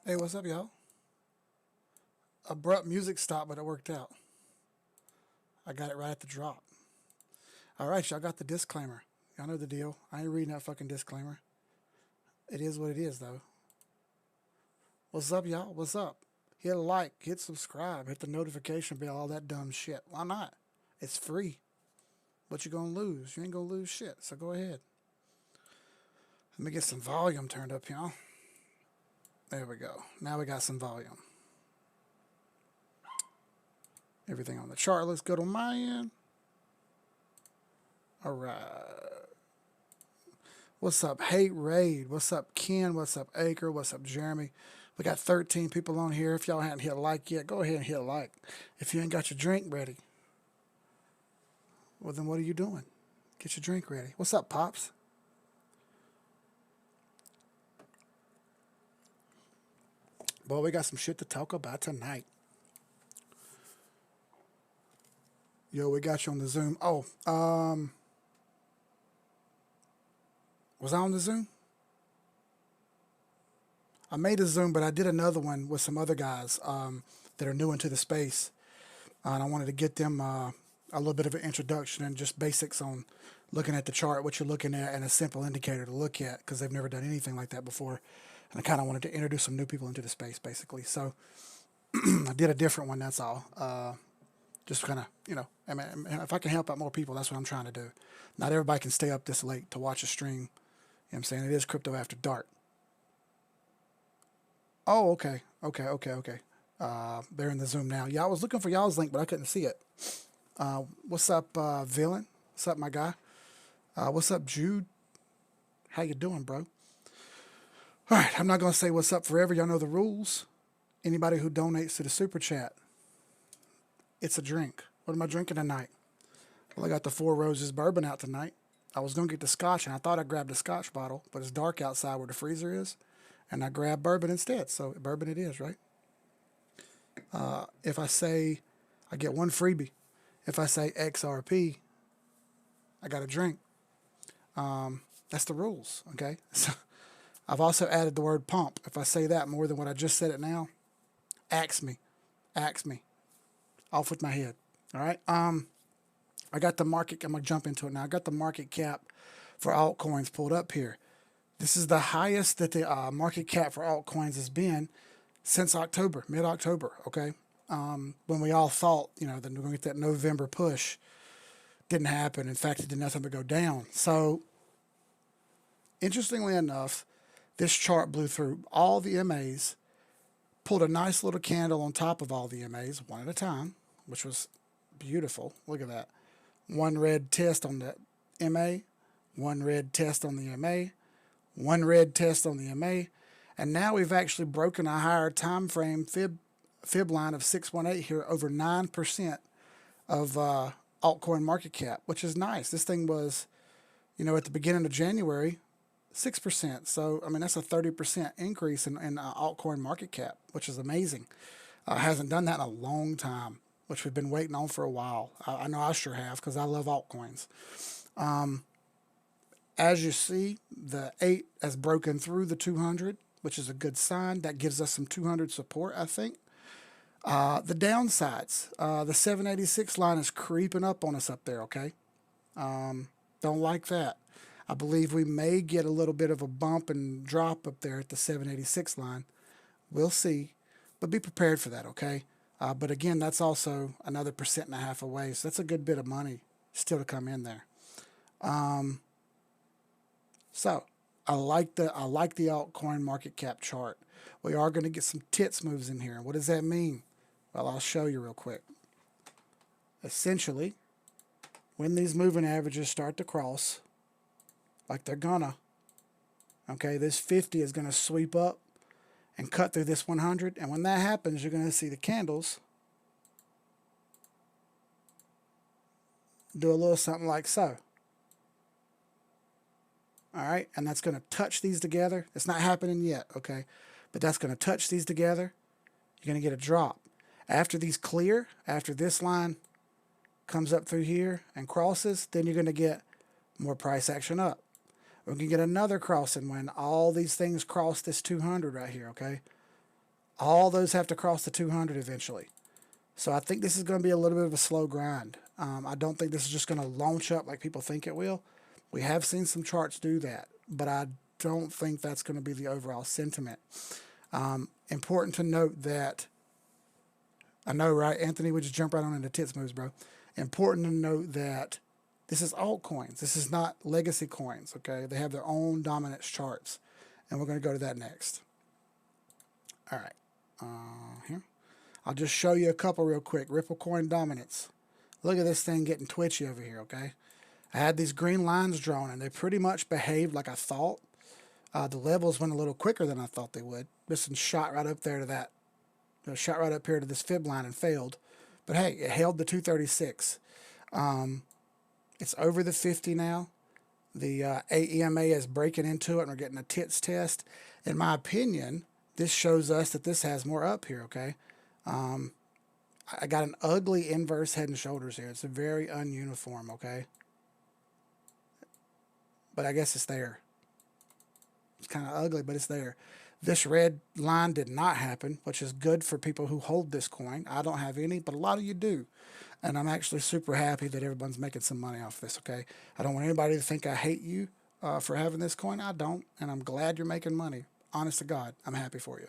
Hey, what's up, y'all? Abrupt music stop, but it worked out. I got it right at the drop. All right, y'all got the disclaimer. Y'all know the deal. I ain't reading that fucking disclaimer. It is what it is, though. What's up, y'all? What's up? Hit a like, hit subscribe, hit the notification bell, all that dumb shit. Why not? It's free. What you gonna lose? You ain't gonna lose shit, so go ahead. Let me get some volume turned up, y'all. There we go. Now we got some volume. Everything on the chart looks good on my end. All right. What's up, Hate Raid? What's up, Ken? What's up, Acre? What's up, Jeremy? We got 13 people on here. If y'all hadn't hit like yet, go ahead and hit like. If you ain't got your drink ready, well, then what are you doing? Get your drink ready. What's up, Pops? Boy, we got some shit to talk about tonight. Yo, we got you on the Zoom. Oh, was I on the Zoom? I made a Zoom, but I did another one with some other guys that are new into the space. And I wanted to get them a little bit of an introduction and just basics on looking at the chart, what you're looking at, and a simple indicator to look at because they've never done anything like that before. And I kind of wanted to introduce some new people into the space, basically. So I did a different one, that's all. Just kind of, I mean, if I can help out more people, that's what I'm trying to do. Not everybody can stay up this late to watch a stream. You know what I'm saying? It is crypto after dark. Oh, okay. They're in the Zoom now. Yeah, I was looking for y'all's link, but I couldn't see it. What's up, Villain? What's up, my guy? What's up, Jude? How you doing, bro? All right, I'm not going to say what's up forever. Y'all know the rules. Anybody who donates to the super chat, it's a drink. What am I drinking tonight? Well, I got the Four Roses bourbon out tonight. I was going to get the scotch, and I thought I grabbed a scotch bottle, but it's dark outside where the freezer is, and I grabbed bourbon instead. So bourbon it is, right? If I say I get one freebie, if I say XRP, I got a drink. That's the rules, okay? So I've also added the word pump. If I say that more than what I just said it now, axe me. Off with my head, all right? I got the market, I'm going to jump into it now. I got the market cap for altcoins pulled up here. This is the highest that the market cap for altcoins has been since October, mid-October, okay? When we all thought, that we're going to get that November push. Didn't happen. In fact, it did nothing but go down. So, interestingly enough, this chart blew through all the MAs, pulled a nice little candle on top of all the MAs, one at a time, which was beautiful. Look at that. One red test on the MA, one red test on the MA, one red test on the MA, and now we've actually broken a higher time frame fib line of 618 here, over 9% of altcoin market cap, which is nice. This thing was, at the beginning of January, 6%. So, I mean, that's a 30% increase in altcoin market cap, which is amazing. Hasn't done that in a long time, which we've been waiting on for a while. I know I sure have because I love altcoins. As you see, the 8 has broken through the 200, which is a good sign. That gives us some 200 support, I think. The downsides, the 786 line is creeping up on us up there, okay? Don't like that. I believe we may get a little bit of a bump and drop up there at the 786 line. We'll see, but be prepared for that, okay? But again, that's also another 1.5% away, so that's a good bit of money still to come in there. So I like the altcoin market cap chart. We are going to get some tits moves in here. What does that mean? Well, I'll show you real quick. Essentially, when these moving averages start to cross, like they're gonna, okay, this 50 is going to sweep up and cut through this 100. And when that happens, you're going to see the candles do a little something like so. All right, and that's going to touch these together. It's not happening yet, okay? But that's going to touch these together. You're going to get a drop. After these clear, after this line comes up through here and crosses, then you're going to get more price action up. We're going to get another crossing when all these things cross this 200 right here, okay? All those have to cross the 200 eventually. So I think this is going to be a little bit of a slow grind. I don't think this is just going to launch up like people think it will. We have seen some charts do that, but I don't think that's going to be the overall sentiment. Important to note that, I know, right, Anthony, we just jump right on into tits moves, bro. Important to note that this is altcoins. This is not legacy coins, okay? They have their own dominance charts, and we're going to go to that next. All right, here. I'll just show you a couple real quick. Ripple coin dominance. Look at this thing getting twitchy over here, okay? I had these green lines drawn, and they pretty much behaved like I thought. The levels went a little quicker than I thought they would. This one shot right up there to that. Shot right up here to this fib line and failed. But hey, it held the 236. It's over the 50 now. The AEMA is breaking into it, and we're getting a tits test. In my opinion, this shows us that this has more up here, okay? I got an ugly inverse head and shoulders here. It's a very ununiform, okay? But I guess it's there. It's kind of ugly, but it's there. This red line did not happen, which is good for people who hold this coin. I don't have any, but a lot of you do. And I'm actually super happy that everyone's making some money off this, okay? I don't want anybody to think I hate you for having this coin. I don't, and I'm glad you're making money. Honest to God, I'm happy for you.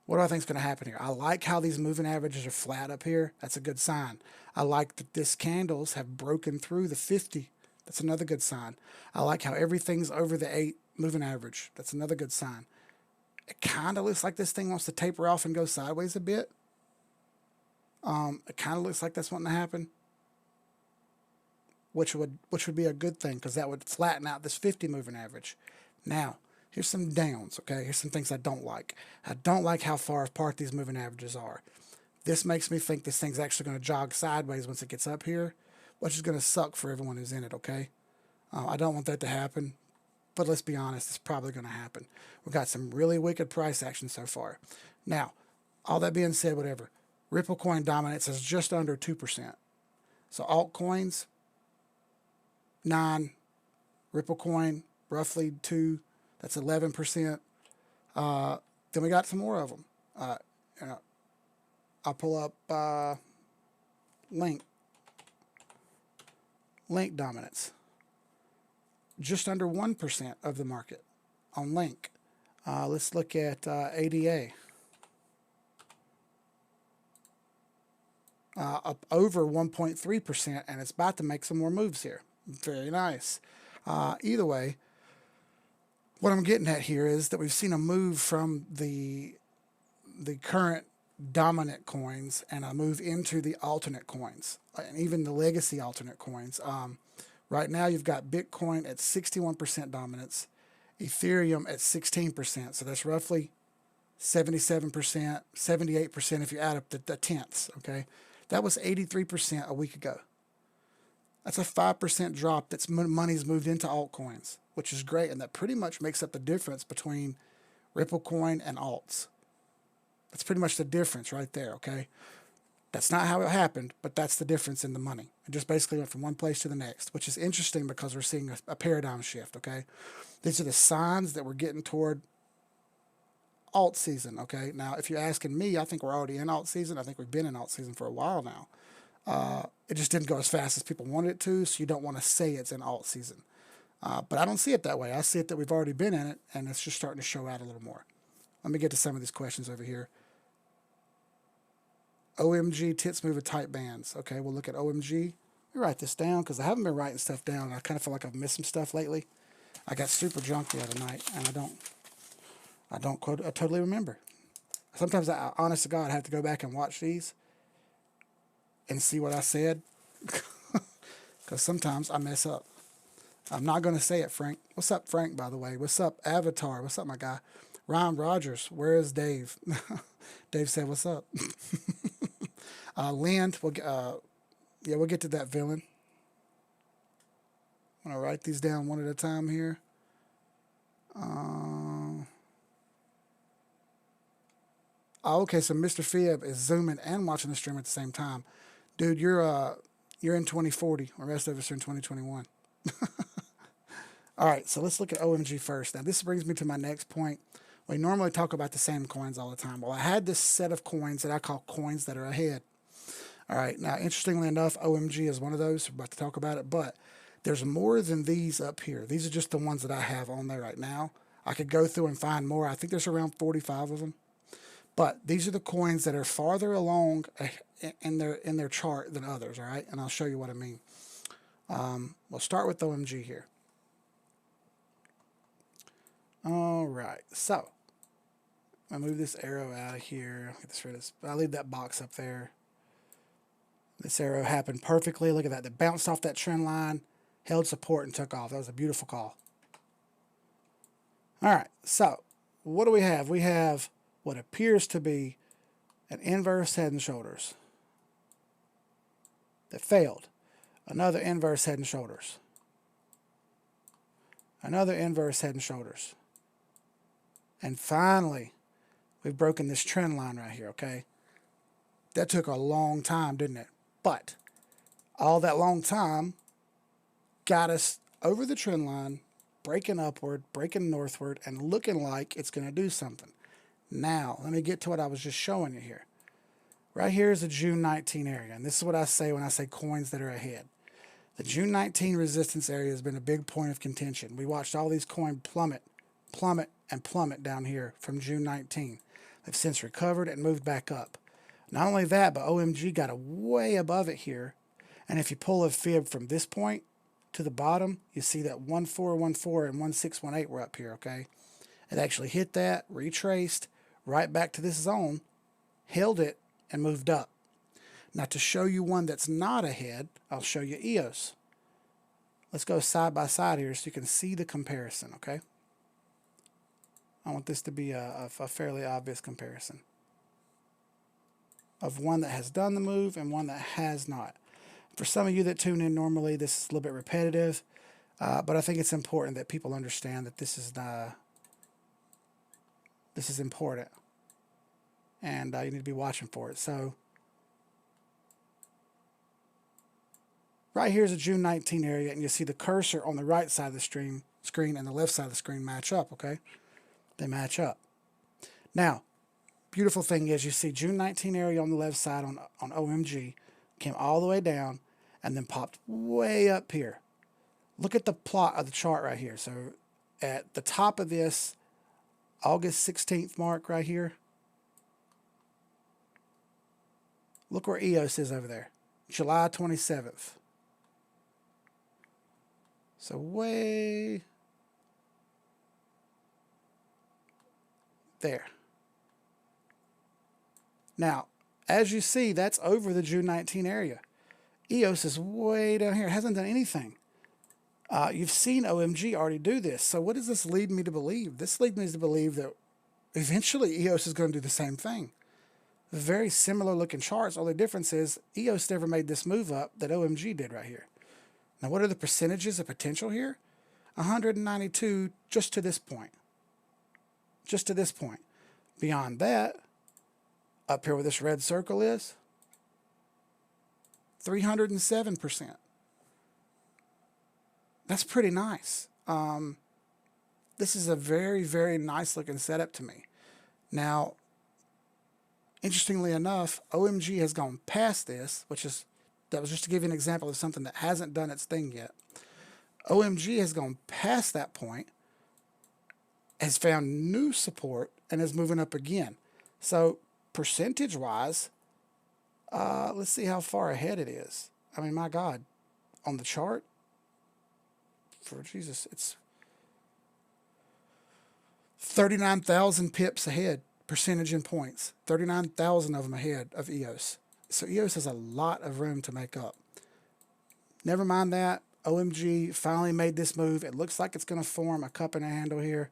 What do I think is going to happen here? I like how these moving averages are flat up here. That's a good sign. I like that this candles have broken through the 50. That's another good sign. I like how everything's over the 8 moving average. That's another good sign. It kind of looks like this thing wants to taper off and go sideways a bit. It kind of looks like that's wanting to happen, which would be a good thing because that would flatten out this 50 moving average. Now, here's some downs, okay? Here's some things I don't like. I don't like how far apart these moving averages are. This makes me think this thing's actually going to jog sideways once it gets up here, which is going to suck for everyone who's in it, okay? I don't want that to happen, but let's be honest, it's probably going to happen. We've got some really wicked price action so far. Now, all that being said, whatever, Ripple coin dominance is just under 2%. So altcoins, 9, Ripple coin, roughly 2, that's 11%. Then we got some more of them. I'll pull up Link dominance. Just under 1% of the market on Link. Let's look at ADA. Up over 1.3%, and it's about to make some more moves here. Very nice. Either way, what I'm getting at here is that we've seen a move from the current dominant coins and a move into the alternate coins, and even the legacy alternate coins. Right now, you've got Bitcoin at 61% dominance, Ethereum at 16%. So that's roughly 77%, 78% if you add up the tenths, okay? That was 83% a week ago. That's a 5% drop. That's money's moved into altcoins, which is great, and that pretty much makes up the difference between Ripple coin and alts. That's pretty much the difference right there, okay? That's not how it happened, but that's the difference in the money. It just basically went from one place to the next, which is interesting because we're seeing a paradigm shift, okay? These are the signs that we're getting toward alt season, okay? Now, if you're asking me, I think we're already in alt season. I think we've been in alt season for a while now. It just didn't go as fast as people wanted it to, so you don't want to say it's in alt season. But I don't see it that way. I see it that we've already been in it, and it's just starting to show out a little more. Let me get to some of these questions over here. OMG, tits move at tight bands. Okay, we'll look at OMG. Let me write this down because I haven't been writing stuff down, and I kind of feel like I've missed some stuff lately. I got super drunk the other night, and I totally remember. Sometimes I honest to God, have to go back and watch these and see what I said because sometimes I mess up. I'm not going to say it, Frank. What's up, Frank, by the way? What's up, Avatar? What's up, my guy? Ryan Rogers, where is Dave? Dave said, what's up? Lind, we'll get to that villain. I'm going to write these down one at a time here. Okay, so Mr. Fib is zooming and watching the stream at the same time. Dude, you're in 2040. The rest of us are in 2021. All right, so let's look at OMG first. Now, this brings me to my next point. We normally talk about the same coins all the time. Well, I had this set of coins that I call coins that are ahead. All right, now, interestingly enough, OMG is one of those. We're about to talk about it, but there's more than these up here. These are just the ones that I have on there right now. I could go through and find more. I think there's around 45 of them. But these are the coins that are farther along in their chart than others, all right? And I'll show you what I mean. We'll start with OMG here. All right, so I'll move this arrow out of here. Get this rid of this. I'll leave that box up there. This arrow happened perfectly. Look at that. It bounced off that trend line, held support, and took off. That was a beautiful call. All right, so what do we have? We have what appears to be an inverse head and shoulders that failed. Another inverse head and shoulders. Another inverse head and shoulders. And finally, we've broken this trend line right here, okay? That took a long time, didn't it? But all that long time got us over the trend line, breaking upward, breaking northward, and looking like it's going to do something. Now, let me get to what I was just showing you here. Right here is the June 19 area, and this is what I say when I say coins that are ahead. The June 19 resistance area has been a big point of contention. We watched all these coins plummet, and plummet down here from June 19. They've since recovered and moved back up. Not only that, but OMG got way above it here. And if you pull a fib from this point to the bottom, you see that 1414 and 1618 were up here, okay? It actually hit that, retraced, right back to this zone, held it, and moved up. Now to show you one that's not ahead, I'll show you EOS. Let's go side by side here so you can see the comparison, okay? I want this to be a fairly obvious comparison of one that has done the move and one that has not. For some of you that tune in normally, this is a little bit repetitive, but I think it's important that people understand that this is important, and you need to be watching for it. So right here is a June 19 area, and you see the cursor on the right side of the screen and the left side of the screen match up, okay? They match up. Now, beautiful thing is you see June 19 area on the left side on OMG, came all the way down, and then popped way up here. Look at the plot of the chart right here. So at the top of this August 16th mark right here, look where EOS is over there, July 27th. So way there. Now, as you see, that's over the June 19 area. EOS is way down here. It hasn't done anything. You've seen OMG already do this. So what does this lead me to believe? This leads me to believe that eventually EOS is going to do the same thing. Very similar looking charts. Only difference is EOS never made this move up that OMG did right here. Now, what are the percentages of potential here? 192 just to this point. Just to this point. Beyond that, up here where this red circle is, 307%. That's pretty nice. This is a very, very nice looking setup to me. Now, interestingly enough, OMG has gone past this, that was just to give you an example of something that hasn't done its thing yet. OMG has gone past that point, has found new support, and is moving up again. So percentage-wise, let's see how far ahead it is. I mean, my God, on the chart, for Jesus, it's 39,000 pips ahead, percentage in points. 39,000 of them ahead of EOS. So EOS has a lot of room to make up. Never mind that. OMG finally made this move. It looks like it's going to form a cup and a handle here.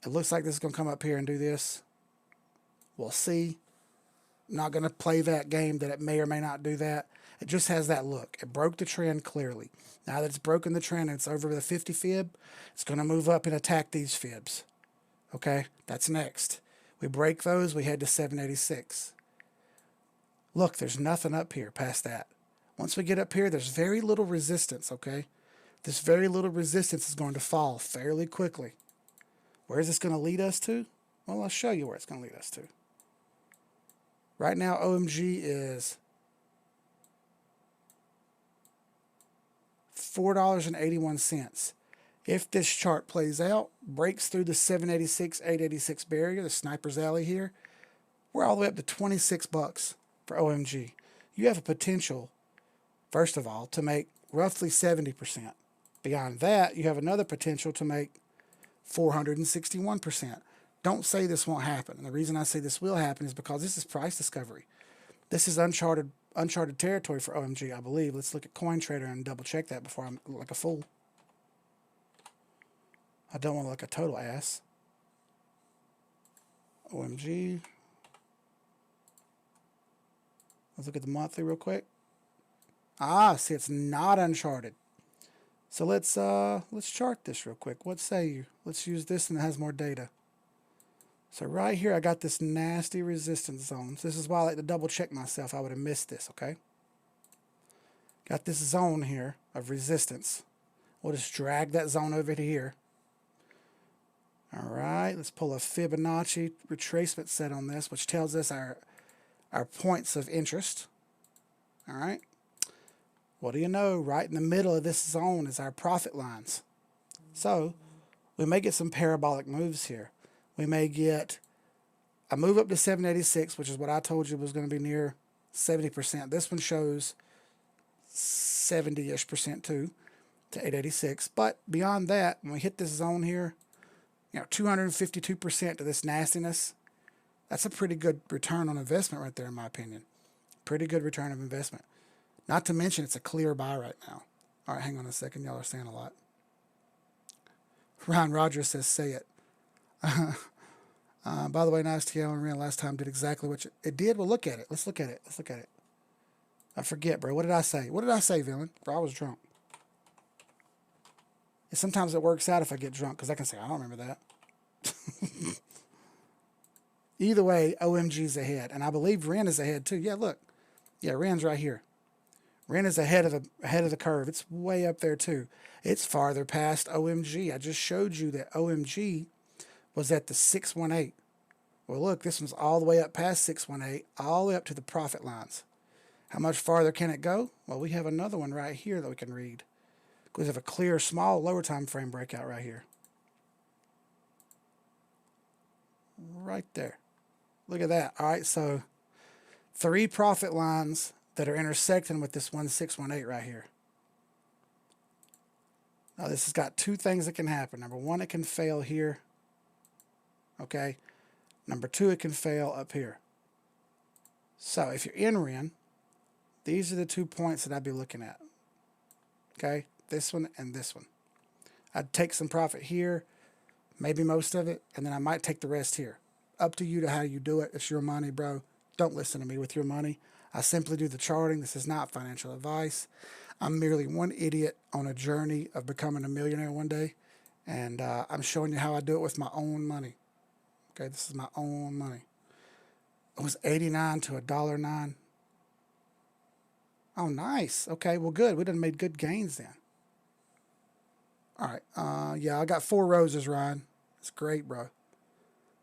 It looks like this is going to come up here and do this. We'll see. I'm not going to play that game that it may or may not do that. It just has that look. It broke the trend clearly. Now that it's broken the trend and it's over the 50 fib, it's going to move up and attack these fibs. Okay, that's next. We break those, we head to 786. Look, there's nothing up here past that. Once we get up here, there's very little resistance, okay? This very little resistance is going to fall fairly quickly. Where is this going to lead us to? Well, I'll show you where it's going to lead us to. Right now, OMG is $4.81. If this chart plays out, breaks through the 786, 886 barrier, the sniper's alley here, we're all the way up to 26 bucks for OMG. You have a potential, first of all, to make roughly 70%. Beyond that, you have another potential to make 461%. Don't say this won't happen. And the reason I say this will happen is because this is price discovery. This is uncharted territory for OMG, I believe. Let's look at CoinTrader and double check that before I'm like a fool. I don't want to look a total ass. OMG. Let's look at the monthly real quick. Ah, see, it's not uncharted. So let's chart this real quick. What say you? Let's use this and it has more data. So right here, I got this nasty resistance zone. So this is why I like to double check myself. I would have missed this, okay? Got this zone here of resistance. We'll just drag that zone over to here. All right, let's pull a Fibonacci retracement set on this, which tells us our points of interest. All right. What do you know? Right in the middle of this zone is our profit lines. So we may get some parabolic moves here. We may get a move up to 786, which is what I told you was going to be near 70%. This one shows 70-ish% too, to 886. But beyond that, when we hit this zone here, 252% to this nastiness, that's a pretty good return on investment right there, in my opinion. Pretty good return of investment. Not to mention it's a clear buy right now. All right, hang on a second. Y'all are saying a lot. Ryan Rogers says, say it. By the way, nice to and Ryan last time did exactly what it did. Well, look at it. Let's look at it. Let's look at it. I forget, bro. What did I say? What did I say, villain? Bro, I was drunk. And sometimes it works out if I get drunk because I can say, I don't remember that. Either way, OMG's ahead. And I believe Ren is ahead too. Yeah, look. Yeah, Ren's right here. Ren is ahead of the curve. It's way up there too. It's farther past OMG. I just showed you that OMG was at the 618. Well, look, this one's all the way up past 618, all the way up to the profit lines. How much farther can it go? Well, we have another one right here that we can read. Because we have a clear, small, lower time frame breakout right here. Right there. Look at that. All right, so 3 profit lines that are intersecting with this 1618 right here. Now, this has got 2 things that can happen. Number 1, it can fail here. Okay. Number 2, it can fail up here. So if you're in Ren, these are the 2 points that I'd be looking at. Okay. This one and this one. I'd take some profit here, maybe most of it, and then I might take the rest here. Up to you to how you do it. It's your money, bro. Don't listen to me with your money. I simply do the charting. This is not financial advice. I'm merely one idiot on a journey of becoming a millionaire one day, and I'm showing you how I do it with my own money. Okay, this is my own money. It was 89 to $1.09. Oh, nice. Okay, well, good. We done made good gains then. All right. Yeah, I got 4 roses, Ryan. It's great, bro.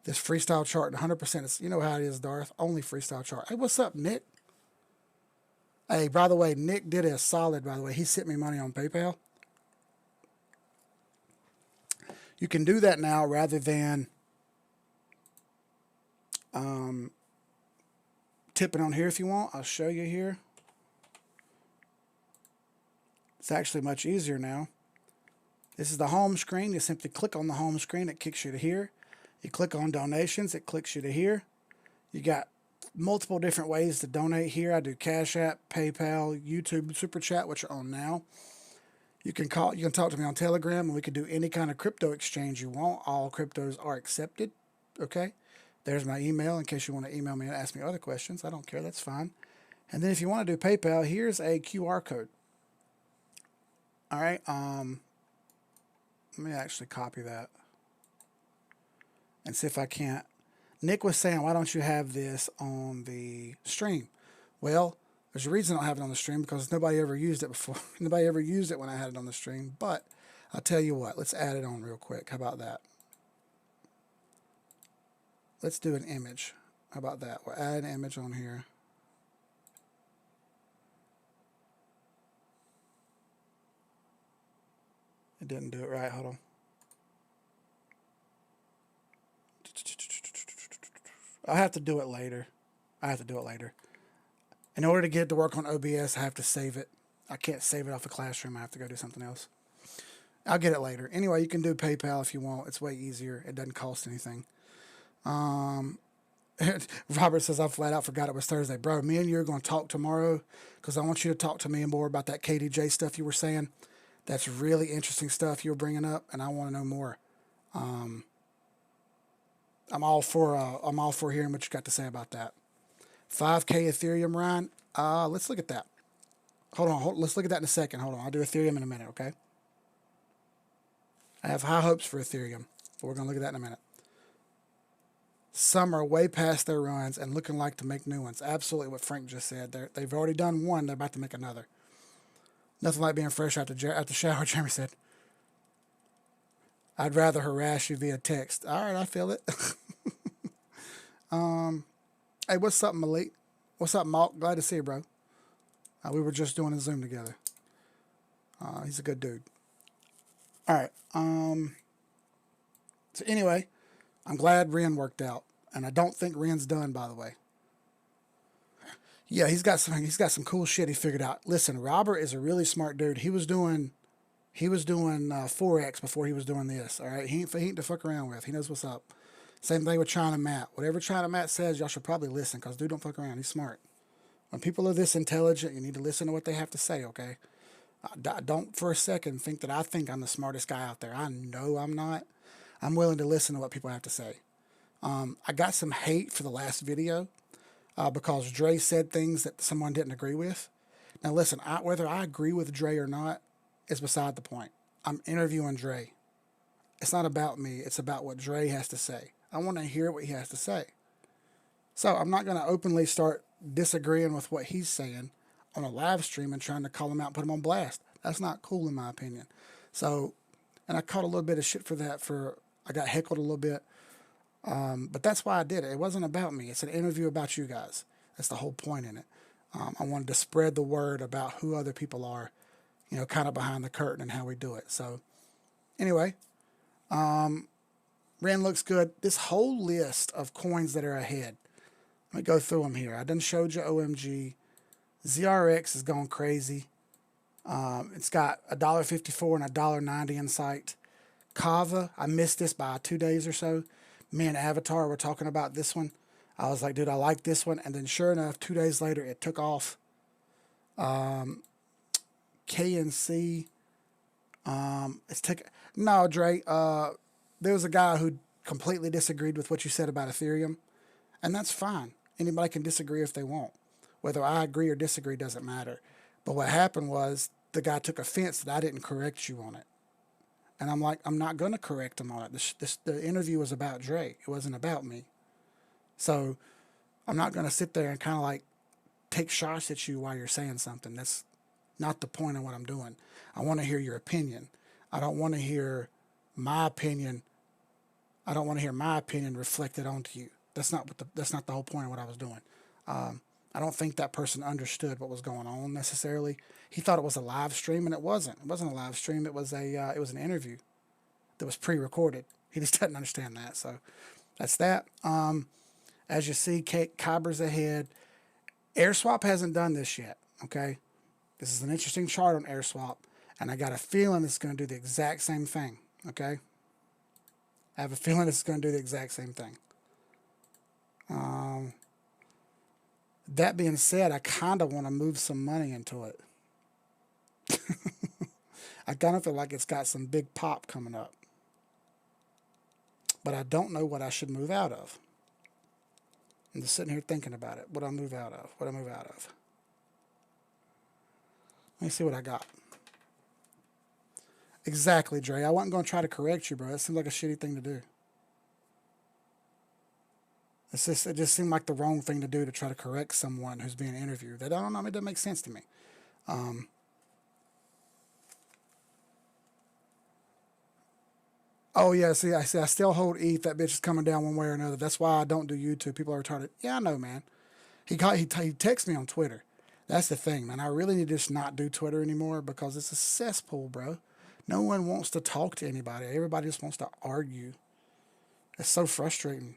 This freestyle chart, 100%. It's, you know how it is, Darth. Only freestyle chart. Hey, what's up, Nick? Hey, by the way, Nick did a solid, by the way. He sent me money on PayPal. You can do that now rather than tipping on here if you want. I'll show you here. It's actually much easier now. This is the home screen. You simply click on the home screen. It kicks you to here. You click on donations. It clicks you to here. You got multiple different ways to donate here. I do Cash App, PayPal, YouTube, Super Chat, which are on now. You can talk to me on Telegram, and we can do any kind of crypto exchange you want. All cryptos are accepted. Okay. There's my email in case you want to email me and ask me other questions. I don't care. That's fine. And then if you want to do PayPal, here's a QR code. All right. Let me actually copy that and see if I can't. Nick was saying, why don't you have this on the stream? Well, there's a reason I don't have it on the stream because nobody ever used it before. Nobody ever used it when I had it on the stream. But I'll tell you what, let's add it on real quick. How about that? Let's do an image. How about that? We'll add an image on here. It didn't do it right. Hold on. I'll have to do it later. In order to get it to work on OBS, I have to save it. I can't save it off a Classroom. I have to go do something else. I'll get it later. Anyway, you can do PayPal if you want. It's way easier. It doesn't cost anything. Robert says, I flat out forgot it was Thursday. Bro, me and you are going to talk tomorrow because I want you to talk to me more about that KDJ stuff you were saying. That's really interesting stuff you were bringing up, and I want to know more. I'm all for hearing what you got to say about that. 5K Ethereum, Ryan. Let's look at that. Hold on. Let's look at that in a second. Hold on. I'll do Ethereum in a minute, okay? I have high hopes for Ethereum, but we're going to look at that in a minute. some are way past their runs and looking like to make new ones. Absolutely what Frank just said. They've already done one. They're about to make another. Nothing like being fresh out the shower, Jeremy said. I'd rather harass you via text. All right, I feel it. Hey, what's up, Malik? What's up, Malk? Glad to see you, bro. We were just doing a Zoom together. He's a good dude. All right. So anyway, I'm glad Ren worked out, and I don't think Ren's done, by the way. Yeah, he's got some cool shit he figured out. Listen, Robert is a really smart dude. He was doing Forex before he was doing this. All right, he ain't to fuck around with. He knows what's up. Same thing with China Matt. Whatever China Matt says, y'all should probably listen, because dude don't fuck around. He's smart. When people are this intelligent, you need to listen to what they have to say, okay? Don't for a second think that I think I'm the smartest guy out there. I know I'm not. I'm willing to listen to what people have to say. I got some hate for the last video because Dre said things that someone didn't agree with. Now listen, whether I agree with Dre or not is beside the point. I'm interviewing Dre. It's not about me. It's about what Dre has to say. I want to hear what he has to say. So I'm not going to openly start disagreeing with what he's saying on a live stream and trying to call him out and put him on blast. That's not cool in my opinion. So, and I caught a little bit of shit for that. I got heckled a little bit. But that's why I did it. It wasn't about me. It's an interview about you guys. That's the whole point in it. I wanted to spread the word about who other people are, kind of behind the curtain and how we do it. So anyway, Ren looks good. This whole list of coins that are ahead, let me go through them here. I done showed you OMG. ZRX is going crazy. It's got $1.54 and $1.90 in sight. Kava, I missed this by 2 days or so. Me and Avatar were talking about this one. I was like, dude, I like this one. And then sure enough, 2 days later, it took off. KNC, no, Dre, there was a guy who completely disagreed with what you said about Ethereum, and that's fine. Anybody can disagree if they want. Whether I agree or disagree doesn't matter. But what happened was the guy took offense that I didn't correct you on it. And I'm like, I'm not going to correct him on it. The interview was about Dre. It wasn't about me. So I'm not going to sit there and kind of like take shots at you while you're saying something. That's not the point of what I'm doing. I want to hear your opinion. I don't want to hear my opinion. I don't want to hear my opinion reflected onto you. That's not the whole point of what I was doing. I don't think that person understood what was going on necessarily. He thought it was a live stream, and it wasn't. It wasn't a live stream. It was an interview that was pre-recorded. He just doesn't understand that. So that's that. As you see, Kyber's ahead. AirSwap hasn't done this yet. Okay, this is an interesting chart on AirSwap, and I got a feeling it's going to do the exact same thing. Okay, I have a feeling it's going to do the exact same thing. That being said, I kind of want to move some money into it. I kind of feel like it's got some big pop coming up. But I don't know what I should move out of. I'm just sitting here thinking about it. What do I move out of? What do I move out of? Let me see what I got. Exactly, Dre. I wasn't going to try to correct you, bro. That seems like a shitty thing to do. It just seemed like the wrong thing to do to try to correct someone who's being interviewed. I don't know. It doesn't make sense to me. Oh yeah, see, I still hold ETH. That bitch is coming down one way or another. That's why I don't do YouTube. People are retarded. Yeah, I know, man. He texts me on Twitter. That's the thing, man. I really need to just not do Twitter anymore because it's a cesspool, bro. No one wants to talk to anybody. Everybody just wants to argue. It's so frustrating.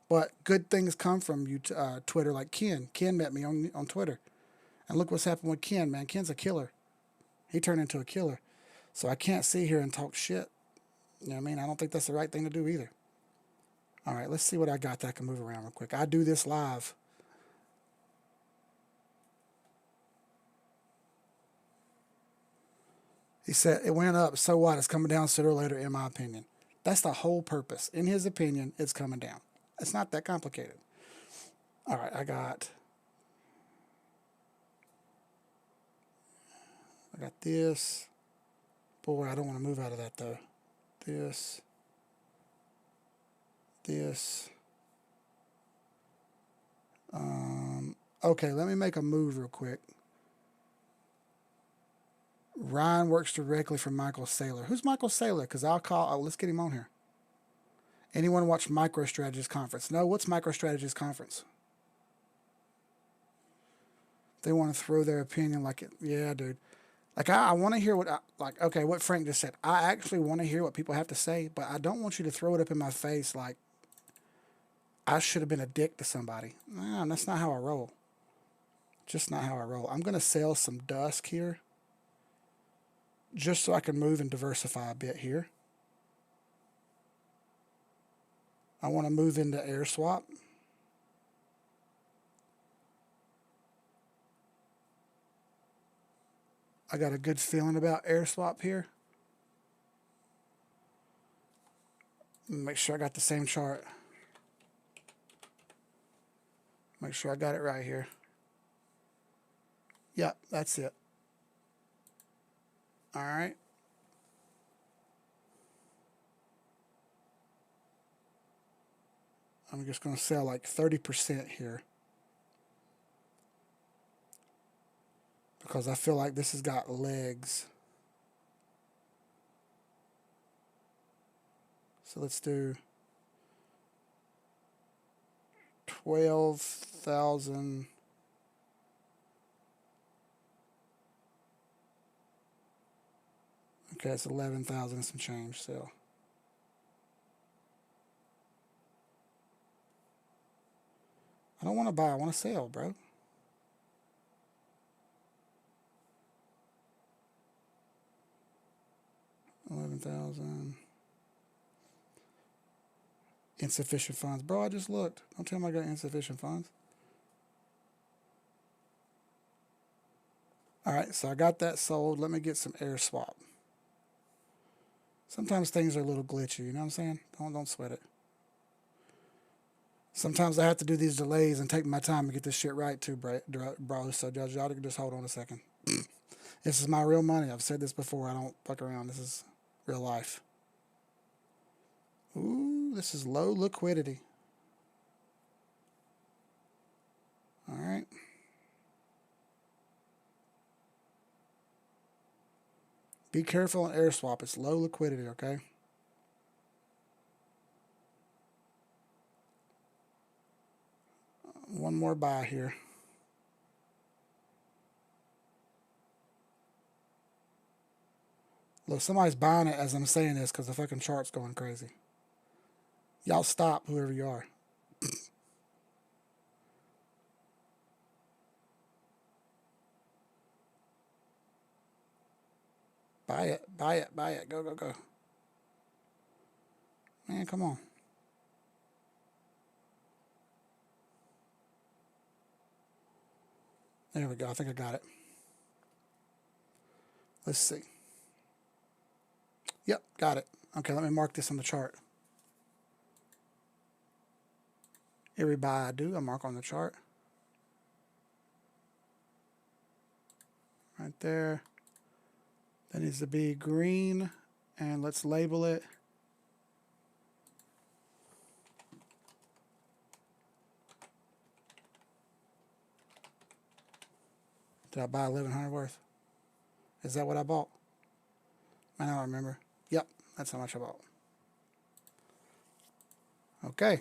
But good things come from Twitter, like Ken. Ken met me on Twitter. And look what's happened with Ken, man. Ken's a killer. He turned into a killer. So I can't sit here and talk shit. You know what I mean? I don't think that's the right thing to do either. All right, let's see what I got that I can move around real quick. I do this live. He said, it went up, so what? It's coming down sooner or later, in my opinion. That's the whole purpose. In his opinion, it's coming down. It's not that complicated. All right, I got this. Boy, I don't want to move out of that, though. This. Okay, let me make a move real quick. Ryan works directly for Michael Saylor. Who's Michael Saylor? Because I'll call. Oh, let's get him on here. Anyone watch MicroStrategies Conference? No, what's MicroStrategies Conference? They want to throw their opinion like it. Yeah, dude. Like, I want to hear what, okay, what Frank just said. I actually want to hear what people have to say, but I don't want you to throw it up in my face like I should have been a dick to somebody. Nah, that's not how I roll. Just not how I roll. I'm going to sell some dusk here just so I can move and diversify a bit here. I want to move into air swap. I got a good feeling about air swap here. Make sure I got the same chart. Make sure I got it right here. Yep, that's it. All right. I'm just going to sell like 30% here, because I feel like this has got legs. So let's do 12,000. Okay, it's 11,000 and some change still. I don't want to buy, I want to sell, bro. $11,000. Insufficient funds. Bro, I just looked. Don't tell me I got insufficient funds. All right, so I got that sold. Let me get some air swap. Sometimes things are a little glitchy, you know what I'm saying? Don't sweat it. Sometimes I have to do these delays and take my time to get this shit right too, bro. So y'all can just hold on a second. This is my real money. I've said this before. I don't fuck around. This is real life. Ooh, this is low liquidity. All right. Be careful on air swap. It's low liquidity, okay? One more buy here. Look, somebody's buying it as I'm saying this because the fucking chart's going crazy. Y'all stop, whoever you are. Buy it, buy it, buy it. Go, go, go. Man, come on. There we go. I think I got it. Let's see. Yep, got it. Okay, let me mark this on the chart. Every buy I do, I mark on the chart. Right there. That needs to be green. And let's label it. Did I buy 1,100 worth? Is that what I bought? I don't remember. Yep, that's how much I bought. Okay.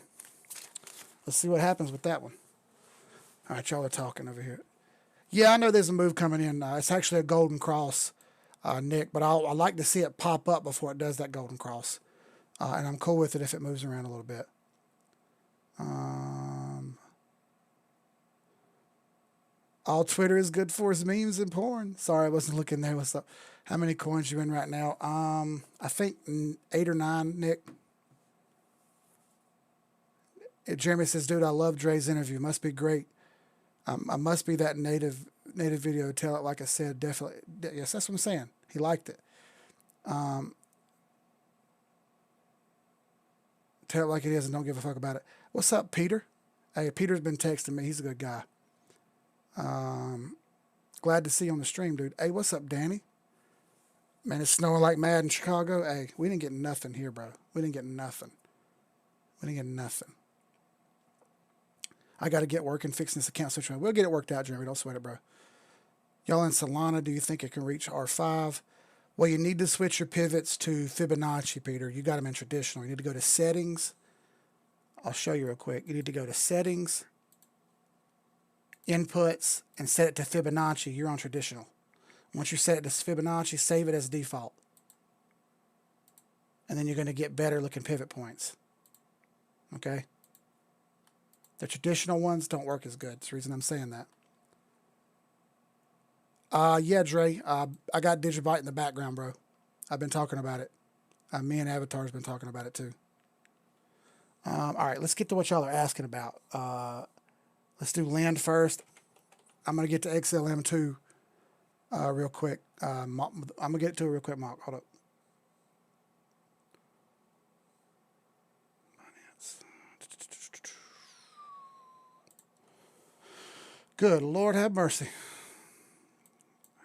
Let's see what happens with that one. All right, y'all are talking over here. Yeah, I know there's a move coming in. It's actually a golden cross, Nick, but I like to see it pop up before it does that golden cross. And I'm cool with it if it moves around a little bit. All Twitter is good for is memes and porn. Sorry, I wasn't looking there. What's up? How many coins you in right now? I think 8 or 9, Nick. Jeremy says, dude, I love Dre's interview. Must be great. I must be that native video. Tell it like I said. Definitely. Yes, that's what I'm saying. He liked it. Tell it like it is and don't give a fuck about it. What's up, Peter? Hey, Peter's been texting me. He's a good guy. Glad to see you on the stream, dude. Hey, what's up, Danny? Man, it's snowing like mad in Chicago. Hey, we didn't get nothing here, bro. We didn't get nothing. We didn't get nothing. I got to get working fixing this account situation. We'll get it worked out, Jeremy. Don't sweat it, bro. Y'all in Solana, do you think it can reach R5? Well, you need to switch your pivots to Fibonacci, Peter. You got them in traditional. You need to go to settings. I'll show you real quick. You need to go to settings, inputs, and set it to Fibonacci. You're on traditional. Once you set it to Fibonacci, save it as default. And then you're going to get better looking pivot points. Okay? The traditional ones don't work as good. That's the reason I'm saying that. Yeah, Dre. I got Digibyte in the background, bro. I've been talking about it. Me and Avatar's been talking about it too. All right, let's get to what y'all are asking about. Let's do land first. I'm going to get to XLM too real quick. I'm going to get to it real quick, Mark. Hold up. Good Lord have mercy.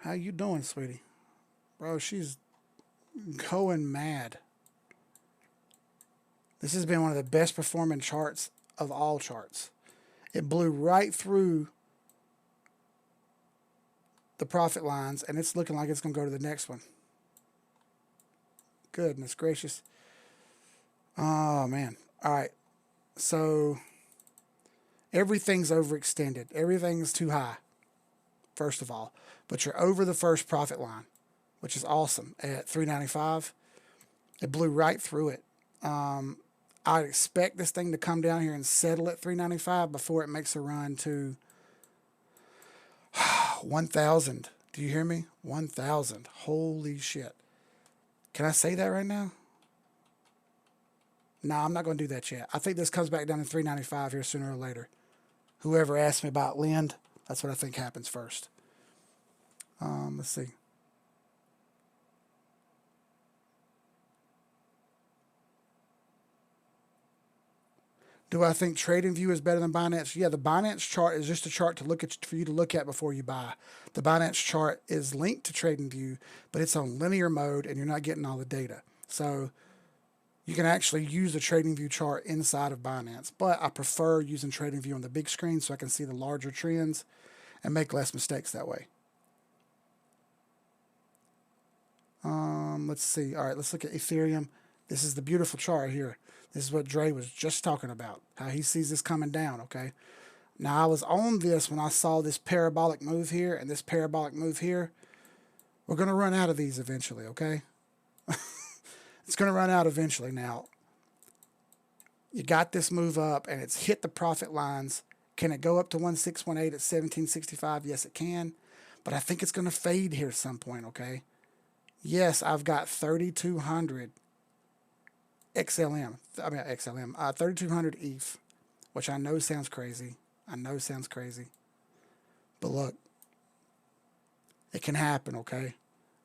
How you doing, sweetie? Bro, she's going mad. This has been one of the best performing charts of all charts. It blew right through the profit lines, and it's looking like it's going to go to the next one. Goodness gracious. Oh, man. All right. So everything's overextended. Everything's too high, first of all. But you're over the first profit line, which is awesome, at 395. It blew right through it. I'd expect this thing to come down here and settle at 395 before it makes a run to 1,000. Do you hear me? 1,000. Holy shit. Can I say that right now? No, I'm not going to do that yet. I think this comes back down to 395 here sooner or later. Whoever asked me about Lind, that's what I think happens first. Let's see. Do I think TradingView is better than Binance? Yeah, the Binance chart is just a chart to look at for you to look at before you buy. The Binance chart is linked to TradingView, but it's on linear mode and you're not getting all the data. So you can actually use the TradingView chart inside of Binance, but I prefer using TradingView on the big screen so I can see the larger trends and make less mistakes that way. Let's see. All right, let's look at Ethereum. This is the beautiful chart here. This is what Dre was just talking about, how he sees this coming down, okay? Now, I was on this when I saw this parabolic move here and this parabolic move here. We're going to run out of these eventually, okay? It's going to run out eventually. Now, you got this move up and it's hit the profit lines. Can it go up to 1618 at 1765? Yes, it can. But I think it's going to fade here at some point, okay? Yes, I've got 3,200 XLM. I mean, XLM. 3,200 ETH, which I know sounds crazy. I know sounds crazy. But look, it can happen, okay?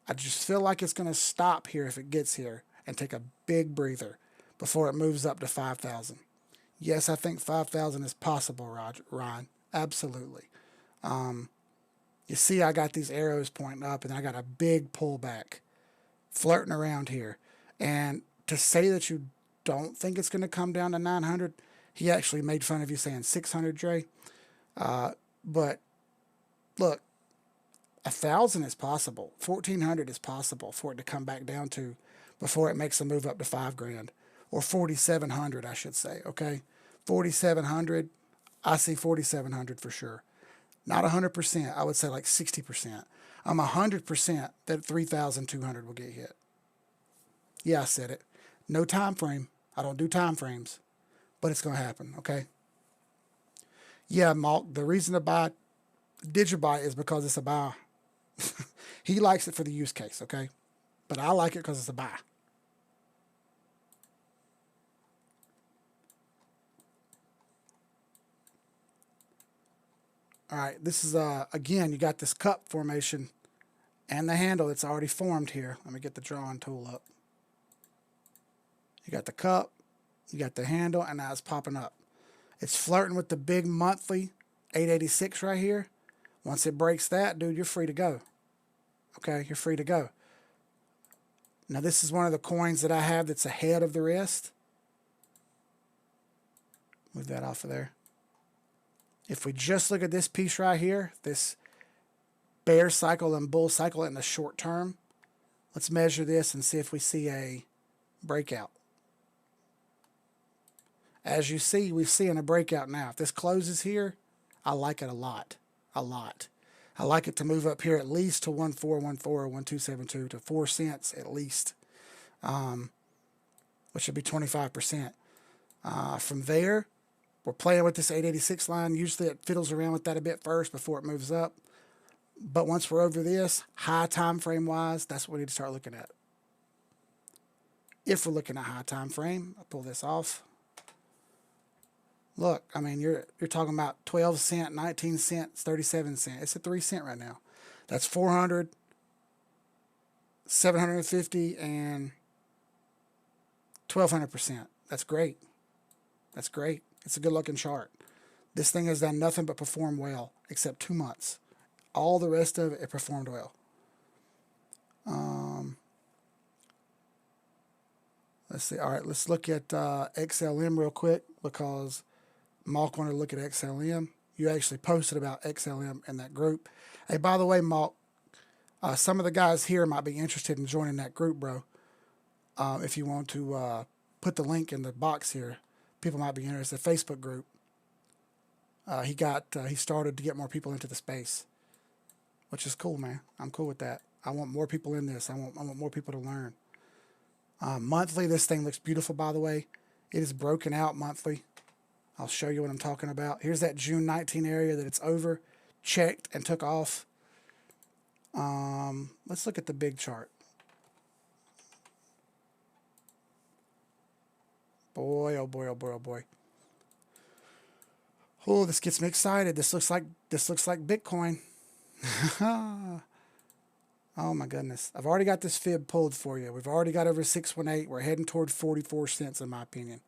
I just feel like it's going to stop here if it gets here and take a big breather before it moves up to 5,000. Yes, I think 5,000 is possible, Ryan. Absolutely. You see, I got these arrows pointing up, and I got a big pullback flirting around here. And to say that you don't think it's going to come down to 900, he actually made fun of you saying 600, Dre. But look, 1,000 is possible. 1,400 is possible for it to come back down to before it makes a move up to $5,000 or 4,700, I should say. Okay, 4,700. I see 4,700 for sure. Not 100%. I would say like 60%. I'm 100% that 3,200 will get hit. Yeah, I said it. No time frame. I don't do time frames, but it's going to happen. Okay. Yeah, Malk. The reason to buy Digibyte is because it's a buy. He likes it for the use case. Okay, but I like it because it's a buy. All right, this is, again, you got this cup formation and the handle that's already formed here. Let me get the drawing tool up. You got the cup, you got the handle, and now it's popping up. It's flirting with the big monthly 886 right here. Once it breaks that, dude, you're free to go. Okay, you're free to go. Now, this is one of the coins that I have that's ahead of the rest. Move that off of there. If we just look at this piece right here, this bear cycle and bull cycle in the short term, let's measure this and see if we see a breakout. As you see, we're seeing a breakout now. If this closes here, I like it a lot. A lot. I like it to move up here at least to 1414 or 1272 to 4 cents at least, which would be 25%. From there, we're playing with this 886 line. Usually it fiddles around with that a bit first before it moves up. But once we're over this, high time frame wise, that's what we need to start looking at. If we're looking at high time frame, I'll pull this off. Look, I mean, you're talking about 12 cent, 19 cents, 37 cent. It's at 3 cent right now. That's 400, 750, and 1200%. That's great. That's great. It's a good looking chart. This thing has done nothing but perform well, except 2 months. All the rest of it, it performed well. Let's see. All right, let's look at XLM real quick because Malk wanted to look at XLM. You actually posted about XLM in that group. Hey, by the way, Malk, some of the guys here might be interested in joining that group, bro. If you want to put the link in the box here, people might be interested. Facebook group. He started to get more people into the space, which is cool, man. I'm cool with that. I want more people in this. I want more people to learn. Monthly, this thing looks beautiful, by the way. It is broken out monthly. I'll show you what I'm talking about. Here's that June 19 area that it's over, checked and took off. Let's look at the big chart. Boy, oh boy, oh boy, oh boy. Oh, this gets me excited. This looks like Bitcoin. Oh my goodness. I've already got this fib pulled for you. We've already got over 618. We're heading toward 44 cents in my opinion.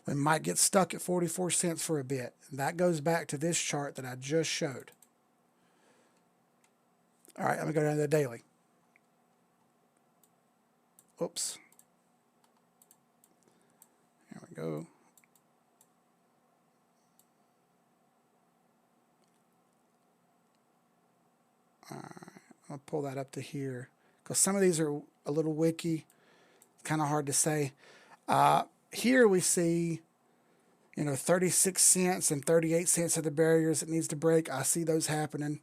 We might get stuck at 44 cents for a bit. And that goes back to this chart that I just showed. All right, I'm going to go down to the daily. Oops. Here we go. All right, I'll pull that up to here because some of these are a little wiki. Kind of hard to say. Here we see, 36 cents and 38 cents are the barriers it needs to break. I see those happening.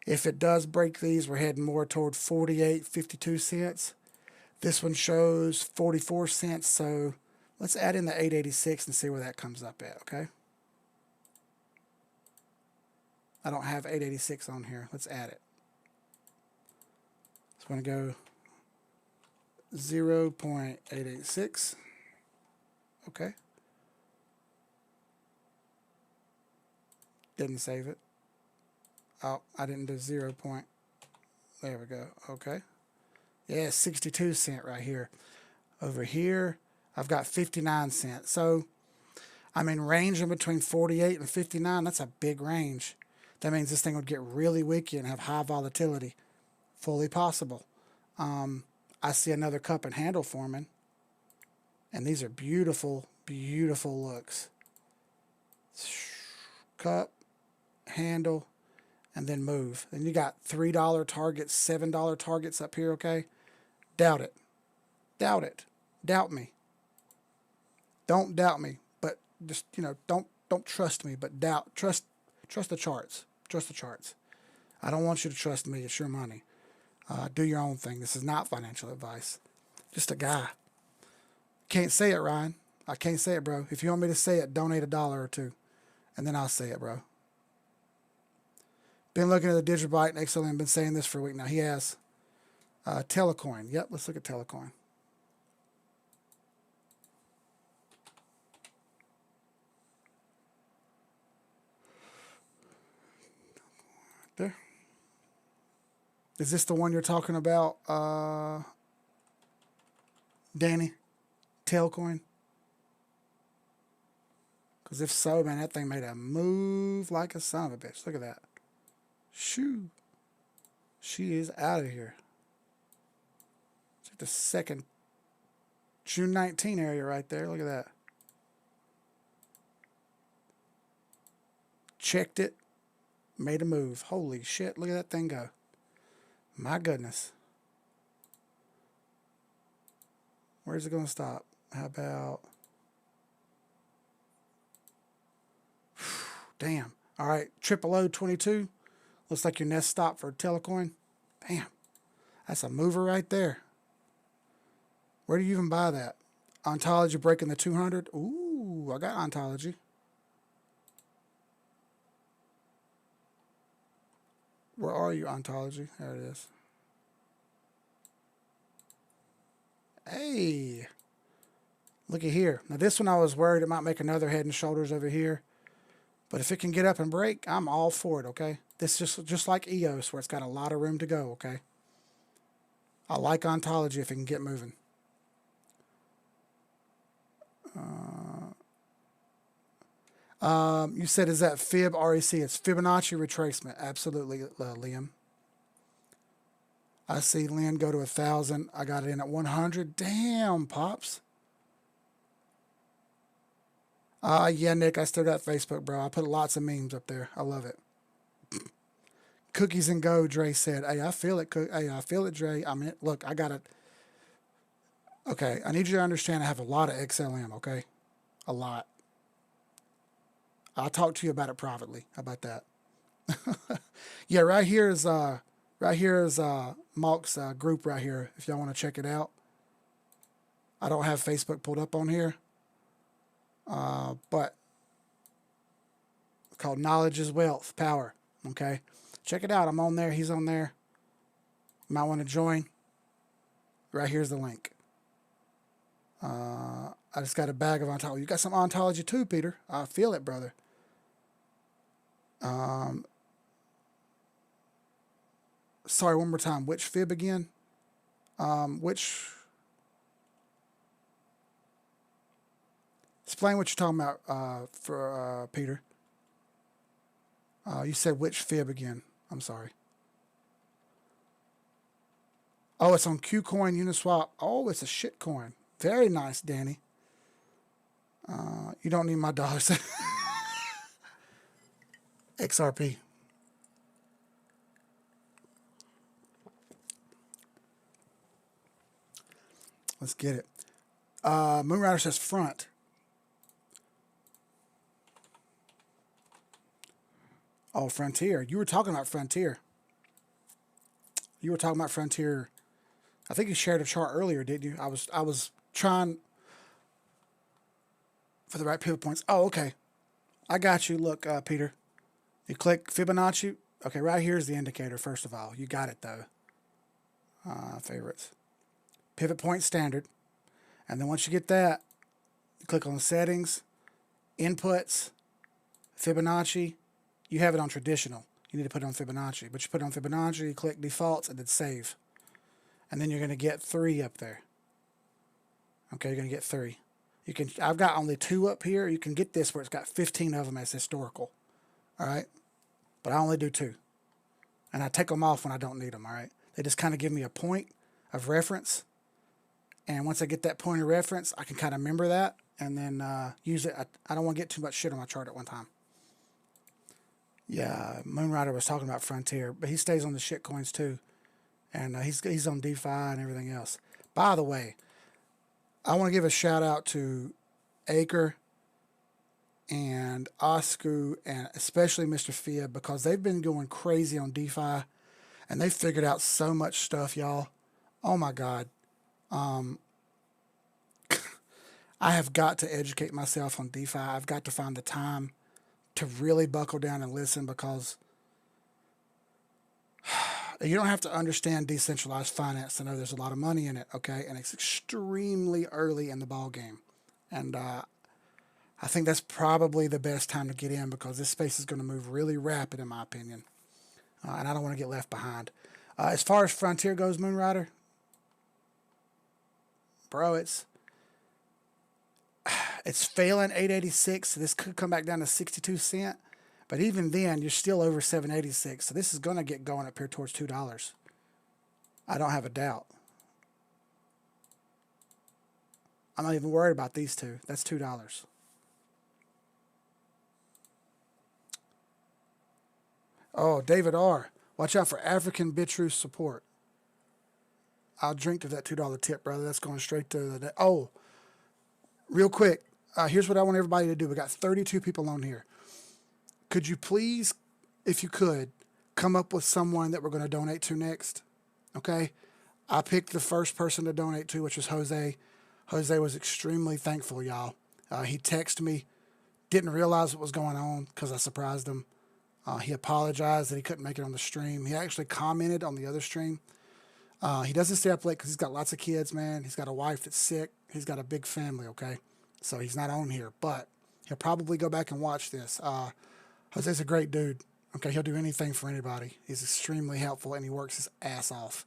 If it does break these, we're heading more toward 48, 52 cents. This one shows 44 cents, so let's add in the 886 and see where that comes up at, okay? I don't have 886 on here. Let's add it. So I'm going to go 0.886. Okay. Didn't save it. Oh, I didn't do 0 point. There we go. Okay. Yeah, 62 cent right here. Over here, I've got 59 cents. So, I'm in range in between 48 and 59. That's a big range. That means this thing would get really wicky and have high volatility. Fully possible. I see another cup and handle forming. And these are beautiful, beautiful looks. Cup, handle, and then move. And you got $3 targets, $7 targets up here, okay? Doubt it. Doubt it. Doubt me. Don't doubt me, but just, don't trust me, but trust the charts. Trust the charts. I don't want you to trust me. It's your money. Do your own thing. This is not financial advice. Just a guy. Can't say it, Ryan. I can't say it, bro. If you want me to say it, donate $1 or $2, and then I'll say it, bro. Been looking at the Digibyte and XLM. Been saying this for a week now. He has. Telecoin. Yep, let's look at Telecoin. There. Is this the one you're talking about, Danny? Tailcoin? Because if so, man, that thing made a move like a son of a bitch. Look at that. Shoo. She is out of here. It's at the second June 19 area right there. Look at that. checked it, made a move. Holy shit, look at that thing go. My goodness. Where's it going to stop? How about... Damn. All right, 00022. Looks like your next stop for Telecoin. Damn. That's a mover right there. Where do you even buy that? Ontology breaking the 200. Ooh, I got Ontology. Where are you, Ontology? There it is. Hey. Look at here. Now this one I was worried it might make another head and shoulders over here. But if it can get up and break, I'm all for it, okay? This is just like EOS where it's got a lot of room to go, okay? I like Ontology if it can get moving. You said, is that Fib REC? It's Fibonacci retracement. Absolutely, Liam. I see Lynn go to 1,000. I got it in at 100. Damn, Pops. Yeah, Nick, I still got Facebook, bro. I put lots of memes up there. I love it. Cookies and go, Dre said. Hey, I feel it. Hey, I feel it, Dre. I mean, look, I got it. Okay, I need you to understand I have a lot of XLM, okay? A lot. I'll talk to you about it privately. How about that? Yeah, right here is Malk's group right here. If y'all want to check it out. I don't have Facebook pulled up on here. But it's called Knowledge is Wealth, Power. Okay. Check it out. I'm on there. He's on there. You might want to join. Right here's the link. I just got a bag of ontology. You got some ontology too, Peter. I feel it, brother. Sorry, one more time. Which fib again? Which... Explain what you're talking about for Peter. You said which fib again? I'm sorry. Oh, it's on Qcoin Uniswap. Oh, it's a shit coin. Very nice, Danny. You don't need my dollars. XRP. Let's get it. Moonrider says front. Oh, Frontier. You were talking about Frontier. You were talking about Frontier. I think you shared a chart earlier, didn't you? I was trying for the right pivot points. Oh, okay. I got you. Look, Peter. You click Fibonacci. Okay, right here is the indicator, first of all. You got it, though. Favorites. Pivot point standard. And then once you get that, you click on settings, inputs, Fibonacci. You have it on traditional. You need to put it on Fibonacci. But you put it on Fibonacci, you click defaults, and then save. And then you're going to get 3 up there. Okay, you're going to get 3. You can. I've got only 2 up here. You can get this where it's got 15 of them as historical. All right? But I only do 2. And I take them off when I don't need them, all right? They just kind of give me a point of reference. And once I get that point of reference, I can kind of remember that and then use it. I don't want to get too much shit on my chart at one time. Yeah, Moonrider was talking about Frontier, but he stays on the shit coins too. And he's on DeFi and everything else. By the way, I want to give a shout out to Acre and Oscu and especially Mr. Fib because they've been going crazy on DeFi and they figured out so much stuff, y'all. Oh my God. I have got to educate myself on DeFi. I've got to find the time to really buckle down and listen because you don't have to understand decentralized finance to know there's a lot of money in it, okay? And it's extremely early in the ball game. And I think that's probably the best time to get in because this space is going to move really rapid, in my opinion. And I don't want to get left behind. As far as Frontier goes, Moonrider, bro, it's failing 886. So this could come back down to 62 cents. But even then, you're still over 786. So this is going to get going up here towards $2. I don't have a doubt. I'm not even worried about these two. That's $2. Oh, David R. Watch out for African Bitrus support. I'll drink to that $2 tip, brother. That's going straight to the... Oh, real quick. Here's what I want everybody to do. We got 32 people on here. Could you please, if you could, come up with someone that we're going to donate to next? Okay? I picked the first person to donate to, which was Jose. Jose was extremely thankful, y'all. He texted me, didn't realize what was going on because I surprised him. He apologized that he couldn't make it on the stream. He actually commented on the other stream. He doesn't stay up late because he's got lots of kids, man. He's got a wife that's sick. He's got a big family, okay? So he's not on here, but he'll probably go back and watch this. Jose's a great dude. Okay, he'll do anything for anybody. He's extremely helpful, and he works his ass off.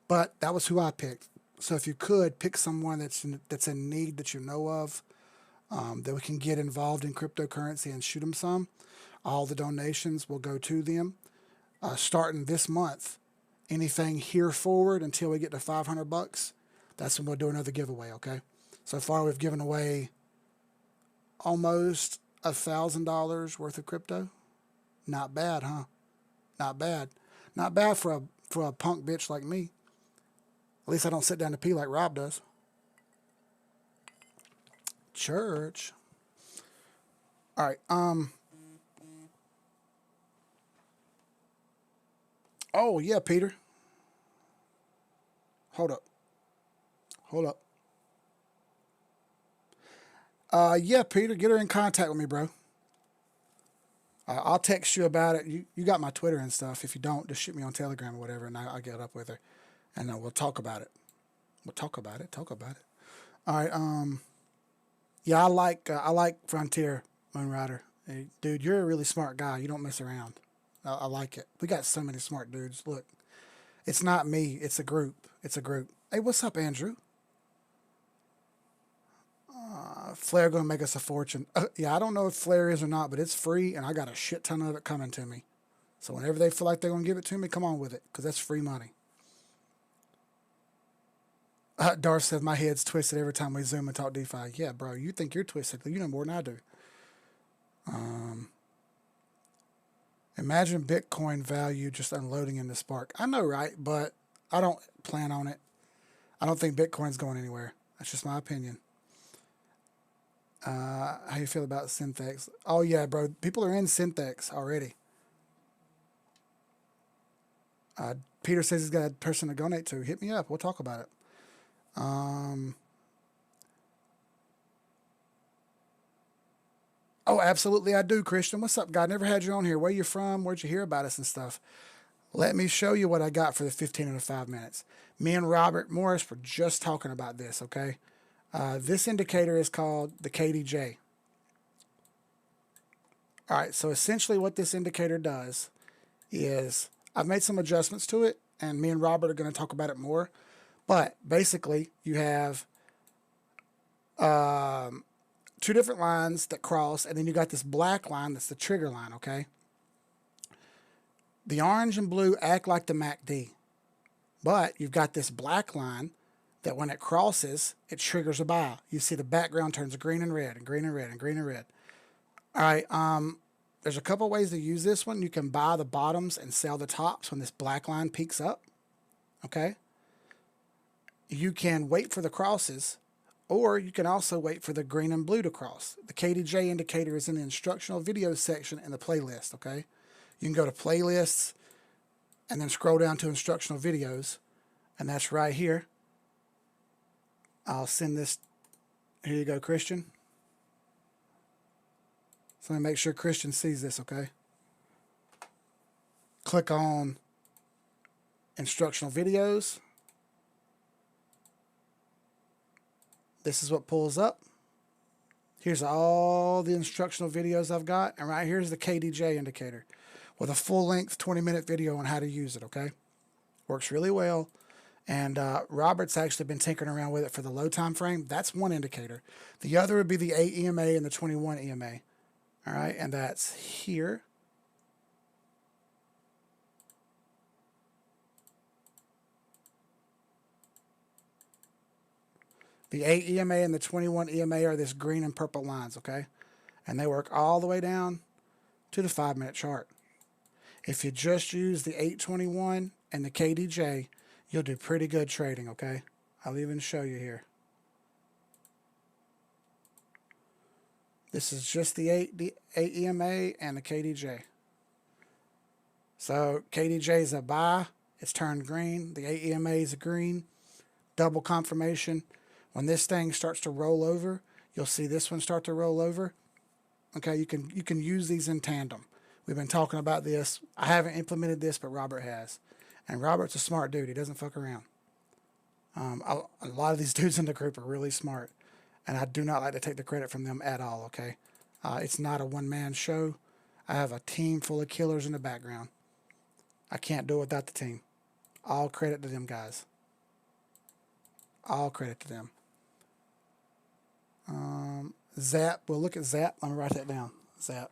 But that was who I picked. So if you could pick someone that's in need that you know of, that we can get involved in cryptocurrency and shoot them some, all the donations will go to them. Starting this month, anything here forward until we get to $500, that's when we'll do another giveaway, okay? So far, we've given away almost $1,000 worth of crypto. Not bad, huh? Not bad. Not bad for a punk bitch like me. At least I don't sit down to pee like Rob does. Church. All right. Oh, yeah, Peter. Hold up. Yeah, Peter, get her in contact with me, bro. I'll text you about it. You got my Twitter and stuff. If you don't, just shoot me on Telegram or whatever, and I'll get up with her, and we'll talk about it. Talk about it. All right. Yeah, I like Frontier Moonrider. Hey, dude, you're a really smart guy. You don't mess around. I like it. We got so many smart dudes. Look, it's not me. It's a group. Hey, what's up, Andrew? Flare gonna make us a fortune. Yeah, I don't know if Flare is or not, but it's free, and I got a shit ton of it coming to me. So whenever they feel like they're gonna give it to me, come on with it, because that's free money. Darth says my head's twisted every time we Zoom and talk DeFi. Yeah, bro, you think you're twisted? You know more than I do. Imagine Bitcoin value just unloading in the Spark. I know, right? But I don't plan on it. I don't think Bitcoin's going anywhere. That's just my opinion. How you feel about Synthex? Oh, yeah, bro. People are in Synthex already. Peter says he's got a person to donate to. Hit me up. We'll talk about it. Oh, absolutely I do, Christian. What's up, guy? Never had you on here. Where you from? Where'd you hear about us and stuff? Let me show you what I got for the 15 and the 5 minutes. Me and Robert Morris were just talking about this, okay? This indicator is called the KDJ. All right, so essentially what this indicator does is I've made some adjustments to it, and me and Robert are going to talk about it more. But basically, you have two different lines that cross, and then you got this black line that's the trigger line, okay? The orange and blue act like the MACD, but you've got this black line that when it crosses, it triggers a buy. You see the background turns green and red and green and red and green and red. All right, there's a couple ways to use this one. You can buy the bottoms and sell the tops when this black line peaks up, okay? You can wait for the crosses, or you can also wait for the green and blue to cross. The KDJ indicator is in the instructional videos section in the playlist, okay? You can go to playlists and then scroll down to instructional videos, and that's right here. I'll send this. Here you go, Christian. So let me make sure Christian sees this, okay? Click on instructional videos. This is what pulls up. Here's all the instructional videos I've got, and right here's the KDJ indicator with a full-length 20-minute video on how to use it, okay? Works really well. And Robert's actually been tinkering around with it for the low time frame. That's one indicator. The other would be the 8 EMA and the 21 EMA. All right, and that's here. The 8 EMA and the 21 EMA are this green and purple lines, okay? And they work all the way down to the 5-minute chart. If you just use the 821 and the KDJ, you'll do pretty good trading, okay? I'll even show you here. This is just the 8 EMA and the KDJ. So KDJ is a buy. It's turned green. The 8 EMA is a green. Double confirmation. When this thing starts to roll over, you'll see this one start to roll over. Okay, you can use these in tandem. We've been talking about this. I haven't implemented this, but Robert has. And Robert's a smart dude. He doesn't fuck around. A lot of these dudes in the group are really smart. And I do not like to take the credit from them at all, okay? It's not a one-man show. I have a team full of killers in the background. I can't do it without the team. All credit to them guys. All credit to them. Zap. We'll look at Zap. Let me write that down. Zap.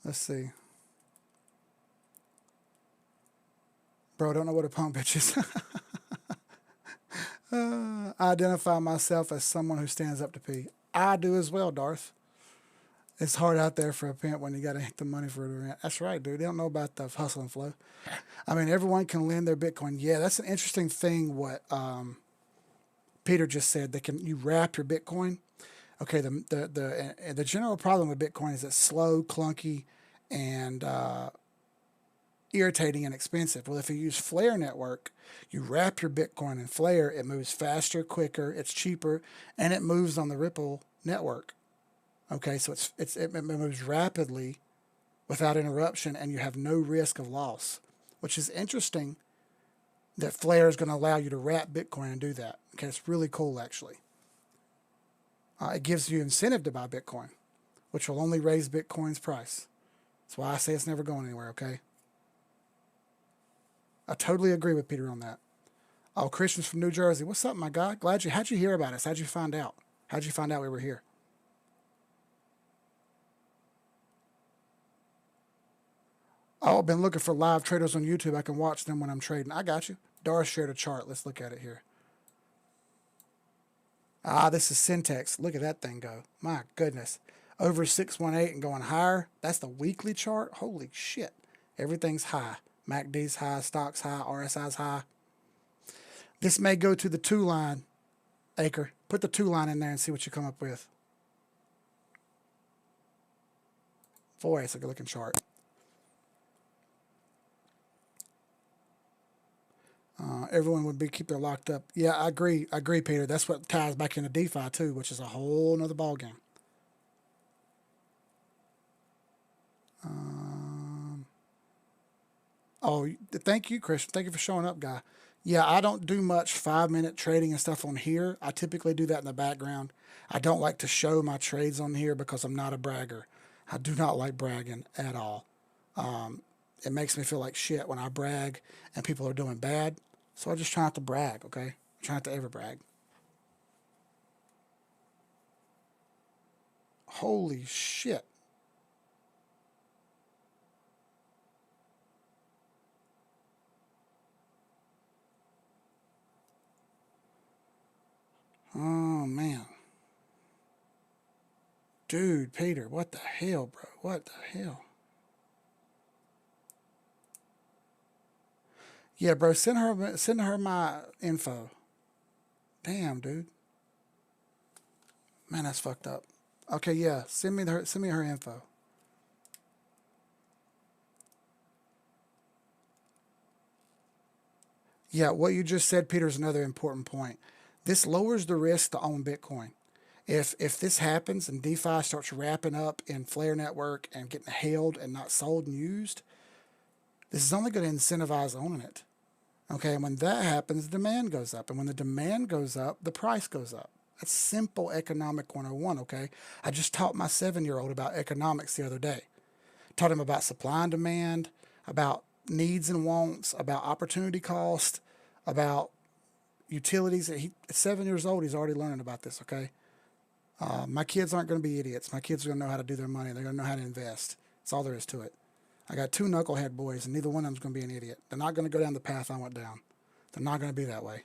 Let's see. Bro, don't know what a punk bitch is. I identify myself as someone who stands up to P. I do as well, Darth. It's hard out there for a pimp when you got to hit the money for the rent. That's right, dude. They don't know about the hustle and flow. I mean, everyone can lend their Bitcoin. Yeah, that's an interesting thing what Peter just said. You wrap your Bitcoin. Okay, the general problem with Bitcoin is it's slow, clunky, and irritating and expensive. Well, if you use Flare Network, you wrap your Bitcoin in Flare, it moves faster, quicker, it's cheaper, and it moves on the Ripple network. Okay, so it moves rapidly without interruption, and you have no risk of loss, which is interesting that Flare is going to allow you to wrap Bitcoin and do that. Okay, it's really cool, actually. It gives you incentive to buy Bitcoin, which will only raise Bitcoin's price. That's why I say it's never going anywhere, okay? I totally agree with Peter on that. Oh, Christian's from New Jersey. What's up, my guy? How'd you hear about us? How'd you find out? How'd you find out we were here? Oh, I've been looking for live traders on YouTube. I can watch them when I'm trading. I got you. Doris shared a chart. Let's look at it here. Ah, this is Syntex. Look at that thing go. My goodness. Over 618 and going higher. That's the weekly chart. Holy shit. Everything's high. MACD's high, stocks high, RSI's high. This may go to the 2-line, Acre. Put the 2-line in there and see what you come up with. Boy, it's a good looking chart. Everyone would keep their locked up. Yeah, I agree, Peter. That's what ties back into DeFi too, which is a whole nother ballgame. Oh, thank you, Christian. Thank you for showing up, guy. Yeah, I don't do much 5-minute trading and stuff on here. I typically do that in the background. I don't like to show my trades on here because I'm not a bragger. I do not like bragging at all. It makes me feel like shit when I brag and people are doing bad. So I just try not to brag, okay? I try not to ever brag. Holy shit. Oh, man. Dude, Peter, what the hell, bro? What the hell? Yeah, bro, send her my info. Damn, dude. Man, that's fucked up. Okay, yeah, send me her info. Yeah, what you just said, Peter, is another important point. This lowers the risk to own Bitcoin. If this happens and DeFi starts wrapping up in Flare Network and getting hailed and not sold and used, this is only going to incentivize owning it. Okay, and when that happens, demand goes up. And when the demand goes up, the price goes up. That's simple economic 101, okay? I just taught my 7-year-old about economics the other day. Taught him about supply and demand, about needs and wants, about opportunity cost, about utilities. At 7 years old, he's already learning about this, okay? My kids aren't going to be idiots. My kids are going to know how to do their money. They're going to know how to invest. That's all there is to it. I got 2 knucklehead boys, and neither one of them's going to be an idiot. They're not going to go down the path I went down. They're not going to be that way.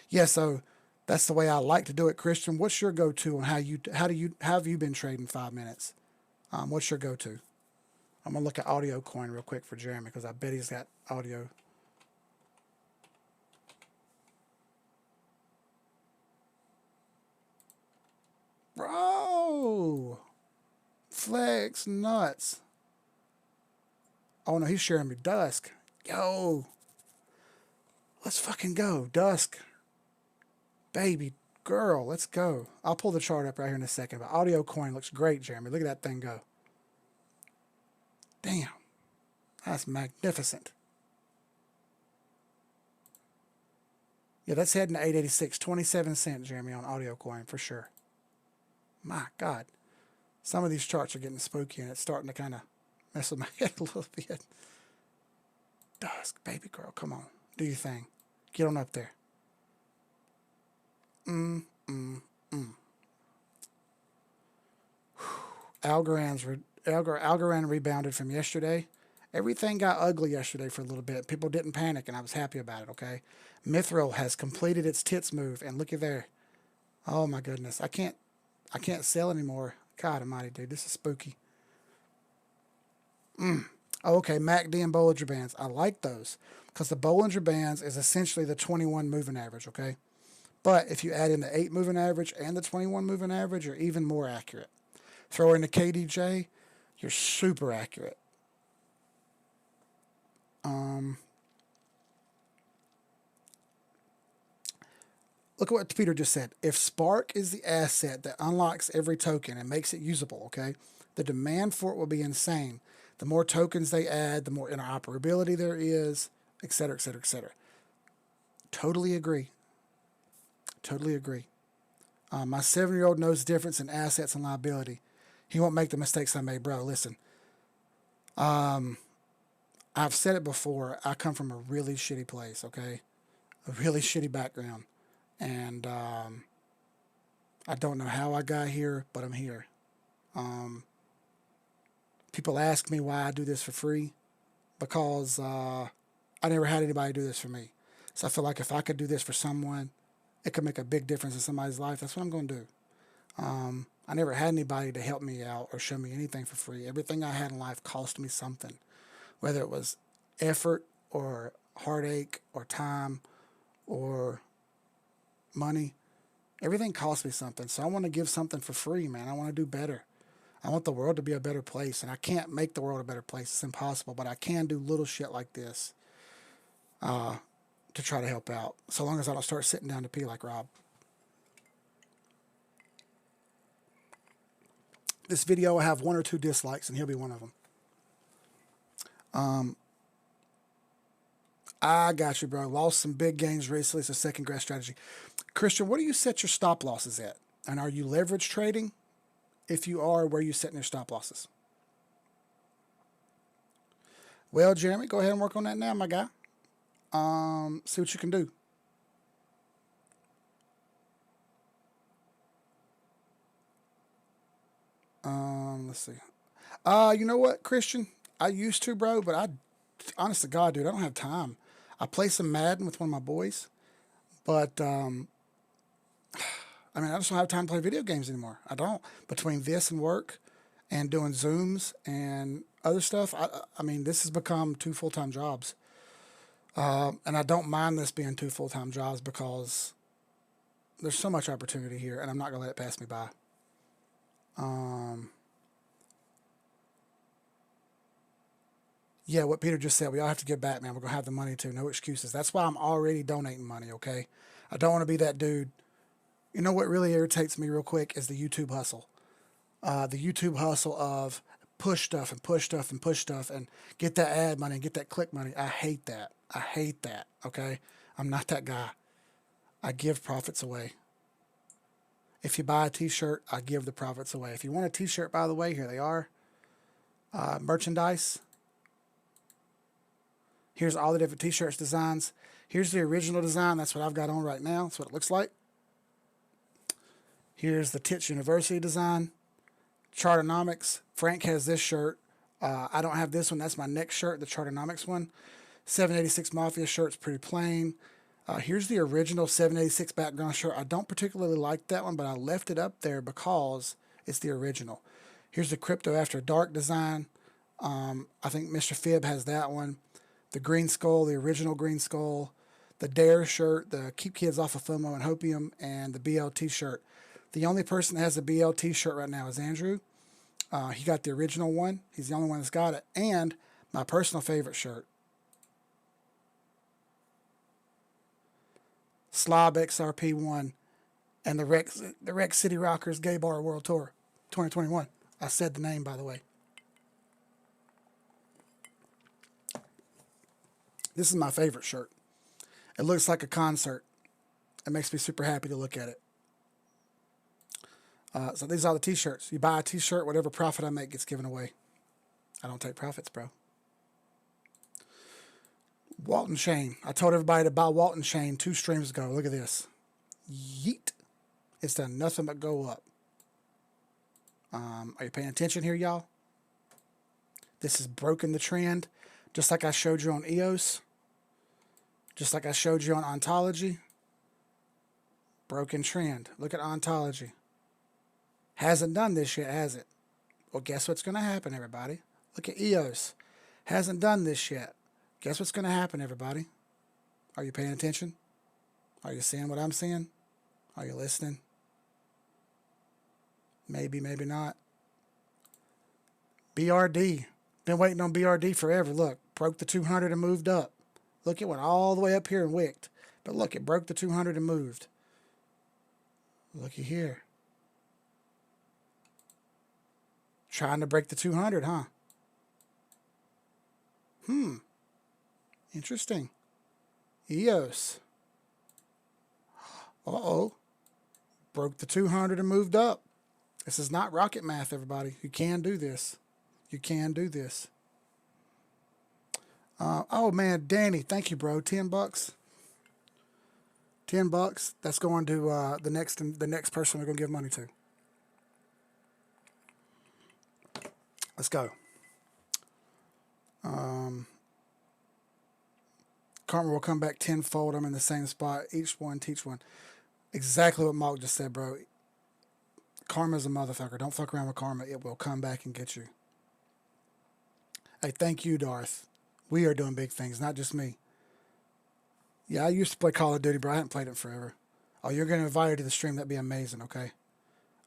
Yeah, so that's the way I like to do it, Christian. What's your go-to on how have you been trading 5 minutes? What's your go-to? I'm gonna look at audio coin real quick for Jeremy because I bet he's got audio. Bro, flex nuts. Oh no, he's sharing me Dusk. Yo, let's fucking go, Dusk. Baby girl, let's go. I'll pull the chart up right here in a second. But audio coin looks great, Jeremy. Look at that thing go. Damn, that's magnificent. Yeah, that's heading to 886, 27 cents, Jeremy, on audio coin for sure. My God, some of these charts are getting spooky, and it's starting to kind of mess with my head a little bit. Dusk, baby girl, come on, do your thing. Get on up there. Algorand rebounded from yesterday. Everything got ugly yesterday for a little bit. People didn't panic, and I was happy about it, okay? Mithril has completed its tits move, and looky there. Oh, my goodness. I can't sell anymore. God almighty, dude. This is spooky. Oh, okay, MACD and Bollinger Bands. I like those because the Bollinger Bands is essentially the 21 moving average, okay? But if you add in the 8 moving average and the 21 moving average, you're even more accurate. Throw in the KDJ, you're super accurate. Look at what Peter just said. If Spark is the asset that unlocks every token and makes it usable, okay, the demand for it will be insane. The more tokens they add, the more interoperability there is, et cetera, et cetera, et cetera. Totally agree. Totally agree. My 7-year-old knows the difference in assets and liability. He won't make the mistakes I made, bro. Listen, I've said it before. I come from a really shitty place, okay? A really shitty background. And I don't know how I got here, but I'm here. People ask me why I do this for free because I never had anybody do this for me. So I feel like if I could do this for someone, it could make a big difference in somebody's life. That's what I'm going to do. I never had anybody to help me out or show me anything for free. Everything I had in life cost me something, whether it was effort or heartache or time or money. Everything cost me something. So I want to give something for free, man. I want to do better. I want the world to be a better place, and I can't make the world a better place. It's impossible, but I can do little shit like this to try to help out, so long as I don't start sitting down to pee like Rob. This video will have 1 or 2 dislikes, and he'll be one of them. I got you, bro. Lost some big gains recently. It's a second guess strategy. Christian, what do you set your stop losses at? And are you leverage trading? If you are, where are you setting your stop losses? Well, Jeremy, go ahead and work on that now, my guy. See what you can do. Let's see. You know what, Christian? I used to, bro, but honest to God, dude, I don't have time. I play some Madden with one of my boys, but I mean, I just don't have time to play video games anymore. I don't. Between this and work and doing Zooms and other stuff, I mean, this has become 2 full-time jobs. And I don't mind this being 2 full-time jobs because there's so much opportunity here, and I'm not going to let it pass me by. Yeah, what Peter just said, we all have to give back, man. We're going to have the money too. No excuses. That's why I'm already donating money, okay? I don't want to be that dude. You know what really irritates me real quick is the YouTube hustle. The YouTube hustle of push stuff and push stuff and push stuff and get that ad money and get that click money. I hate that. I hate that, okay? I'm not that guy. I give profits away. If you buy a t-shirt, I give the profits away. If you want a t-shirt, by the way, here they are. Merchandise. Here's all the different t-shirts designs. Here's the original design. That's what I've got on right now. That's what it looks like. Here's the Tits University design. Chartonomics. Frank has this shirt. I don't have this one. That's my next shirt, the Chartonomics one. 786 Mafia shirt's pretty plain. Here's the original 786 background shirt. I don't particularly like that one, but I left it up there because it's the original. Here's the Crypto After Dark design. I think Mr. Phibb has that one. The Green Skull, the original Green Skull. The Dare shirt, the Keep Kids Off of FOMO and Hopium, and the BLT shirt. The only person that has the BLT shirt right now is Andrew. He got the original one. He's the only one that's got it. And my personal favorite shirt, Slob XRP1 and the Rex City Rockers Gay Bar World Tour 2021. I said the name, by the way. This is my favorite shirt. It looks like a concert. It makes me super happy to look at it. So these are the t-shirts. You buy a t-shirt, whatever profit I make gets given away. I don't take profits, bro. Walton Chain. I told everybody to buy Walton Chain 2 streams ago. Look at this. Yeet. It's done nothing but go up. Are you paying attention here, y'all? This has broken the trend. Just like I showed you on EOS. Just like I showed you on Ontology. Broken trend. Look at Ontology. Hasn't done this yet, has it? Well, guess what's going to happen, everybody? Look at EOS. Hasn't done this yet. Guess what's going to happen, everybody? Are you paying attention? Are you seeing what I'm seeing? Are you listening? Maybe, maybe not. BRD. Been waiting on BRD forever. Look, broke the 200 and moved up. Look, it went all the way up here and wicked. But look, it broke the 200 and moved. Looky here. Trying to break the 200, huh? Interesting. EOS. Uh-oh. Broke the 200 and moved up. This is not rocket math, everybody. You can do this. You can do this. Oh, man, Danny, thank you, bro. $10. $10. That's going to the next person we're going to give money to. Let's go. Karma will come back tenfold. I'm in the same spot. Each one, teach one. Exactly what Mark just said, bro. Karma's a motherfucker. Don't fuck around with karma. It will come back and get you. Hey, thank you, Darth. We are doing big things, not just me. Yeah, I used to play Call of Duty, bro. I haven't played it forever. Oh, you're going to invite her to the stream. That'd be amazing, okay?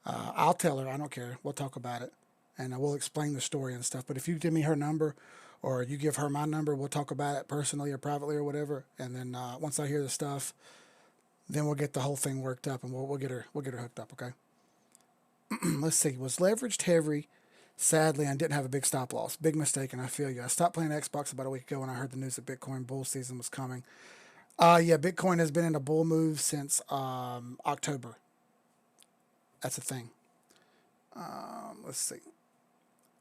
I'll tell her. I don't care. We'll talk about it. And we'll explain the story and stuff. But if you give me her number or you give her my number, we'll talk about it personally or privately or whatever. And then once I hear the stuff, then we'll get the whole thing worked up and we'll get her hooked up, okay? Let's see. Was leveraged heavy, sadly, and didn't have a big stop loss. Big mistake, and I feel you. I stopped playing Xbox about a week ago when I heard the news that Bitcoin bull season was coming. Yeah, Bitcoin has been in a bull move since October. That's a thing. Let's see.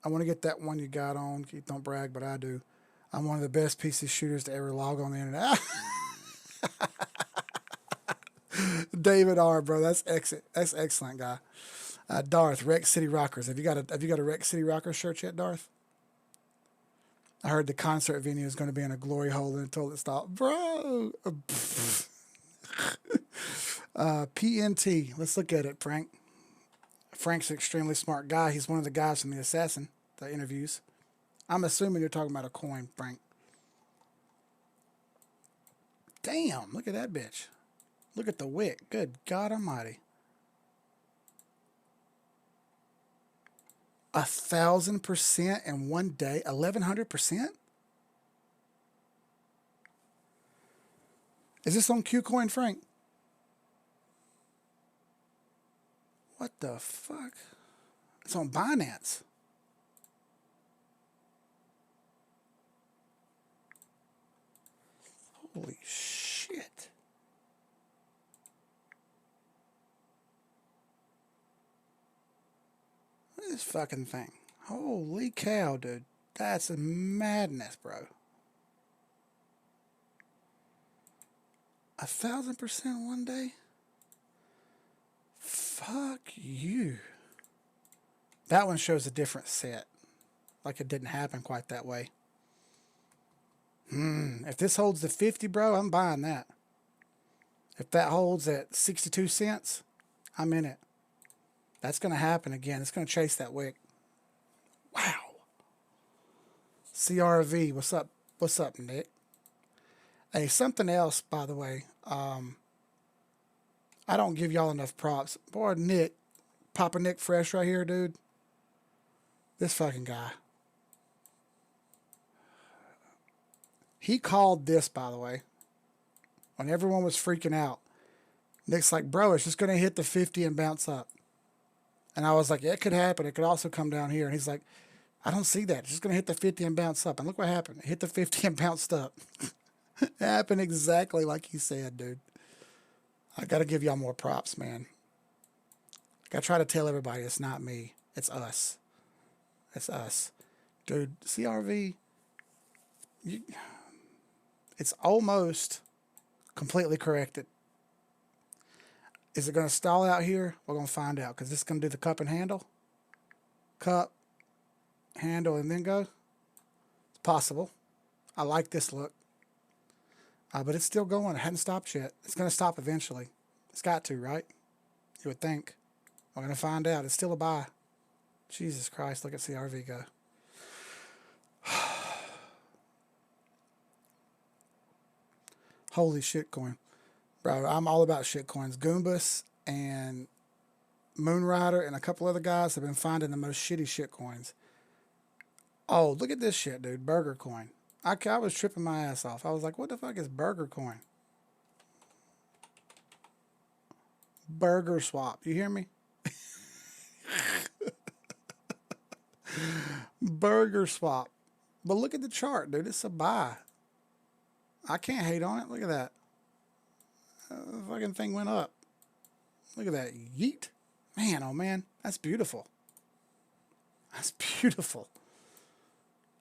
I want to get that one you got on. You don't brag, but I do. I'm one of the best PC shooters to ever log on the internet. David R, bro, that's excellent, guy. Darth, Rex City Rockers. Have you got a Rex City Rockers shirt yet, Darth? I heard the concert venue is going to be in a glory hole until it stopped, bro. PNT. Let's look at it, Frank. Frank's an extremely smart guy. He's one of the guys from the Assassin, the interviews. I'm assuming you're talking about a coin, Frank. Damn, look at that bitch. Look at the wick. Good God Almighty. 1,000% in one day. 1,100%? Is this on Qcoin, Frank? What the fuck? It's on Binance. Holy shit. Look at this fucking thing. Holy cow, dude. That's a madness, bro. 1,000% one day? Fuck you. That one shows a different set. Like it didn't happen quite that way. If this holds the 50, bro, I'm buying that. If that holds at 62 cents, I'm in it. That's going to happen again. It's going to chase that wick. Wow. CRV, what's up? What's up, Nick? Hey, something else, by the way. I don't give y'all enough props. Boy, Nick, Papa Nick Fresh right here, dude. This fucking guy. He called this, by the way, when everyone was freaking out. Nick's like, bro, it's just going to hit the 50 and bounce up. And I was like, yeah, it could happen. It could also come down here. And he's like, I don't see that. It's just going to hit the 50 and bounce up. And look what happened. It hit the 50 and bounced up. It happened exactly like he said, dude. I got to give y'all more props, man. I try to tell everybody it's not me. It's us. It's us. Dude, CRV, it's almost completely corrected. Is it going to stall out here? We're going to find out because this is going to do the cup and handle. Cup, handle, and then go. It's possible. I like this look. But it's still going. It hadn't stopped yet. It's going to stop eventually. It's got to, right? You would think. We're going to find out. It's still a buy. Jesus Christ, look at CRV go. Holy shit coin. Bro, I'm all about shit coins. Goombas and Moonrider and a couple other guys have been finding the most shitty shit coins. Oh, look at this shit, dude. Burger coin. I was tripping my ass off. I was like, what the fuck is burger coin? Burger swap. You hear me? Burger swap. But look at the chart, dude. It's a buy. I can't hate on it. Look at that. The fucking thing went up. Look at that. Yeet. Man, oh man. That's beautiful. That's beautiful.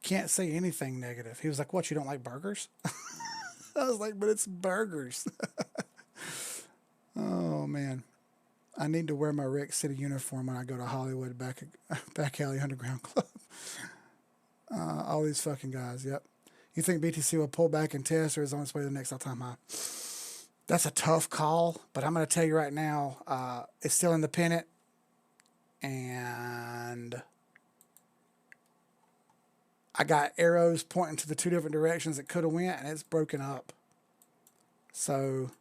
Can't say anything negative. He was like, what, you don't like burgers? I was like, but it's burgers. Oh, man. I need to wear my Rick City uniform when I go to Hollywood back alley underground club. All these fucking guys, yep. You think BTC will pull back and test or is on its way to the next all-time high? That's a tough call, but I'm going to tell you right now, it's still independent, and I got arrows pointing to the two different directions it could have went, and it's broken up. So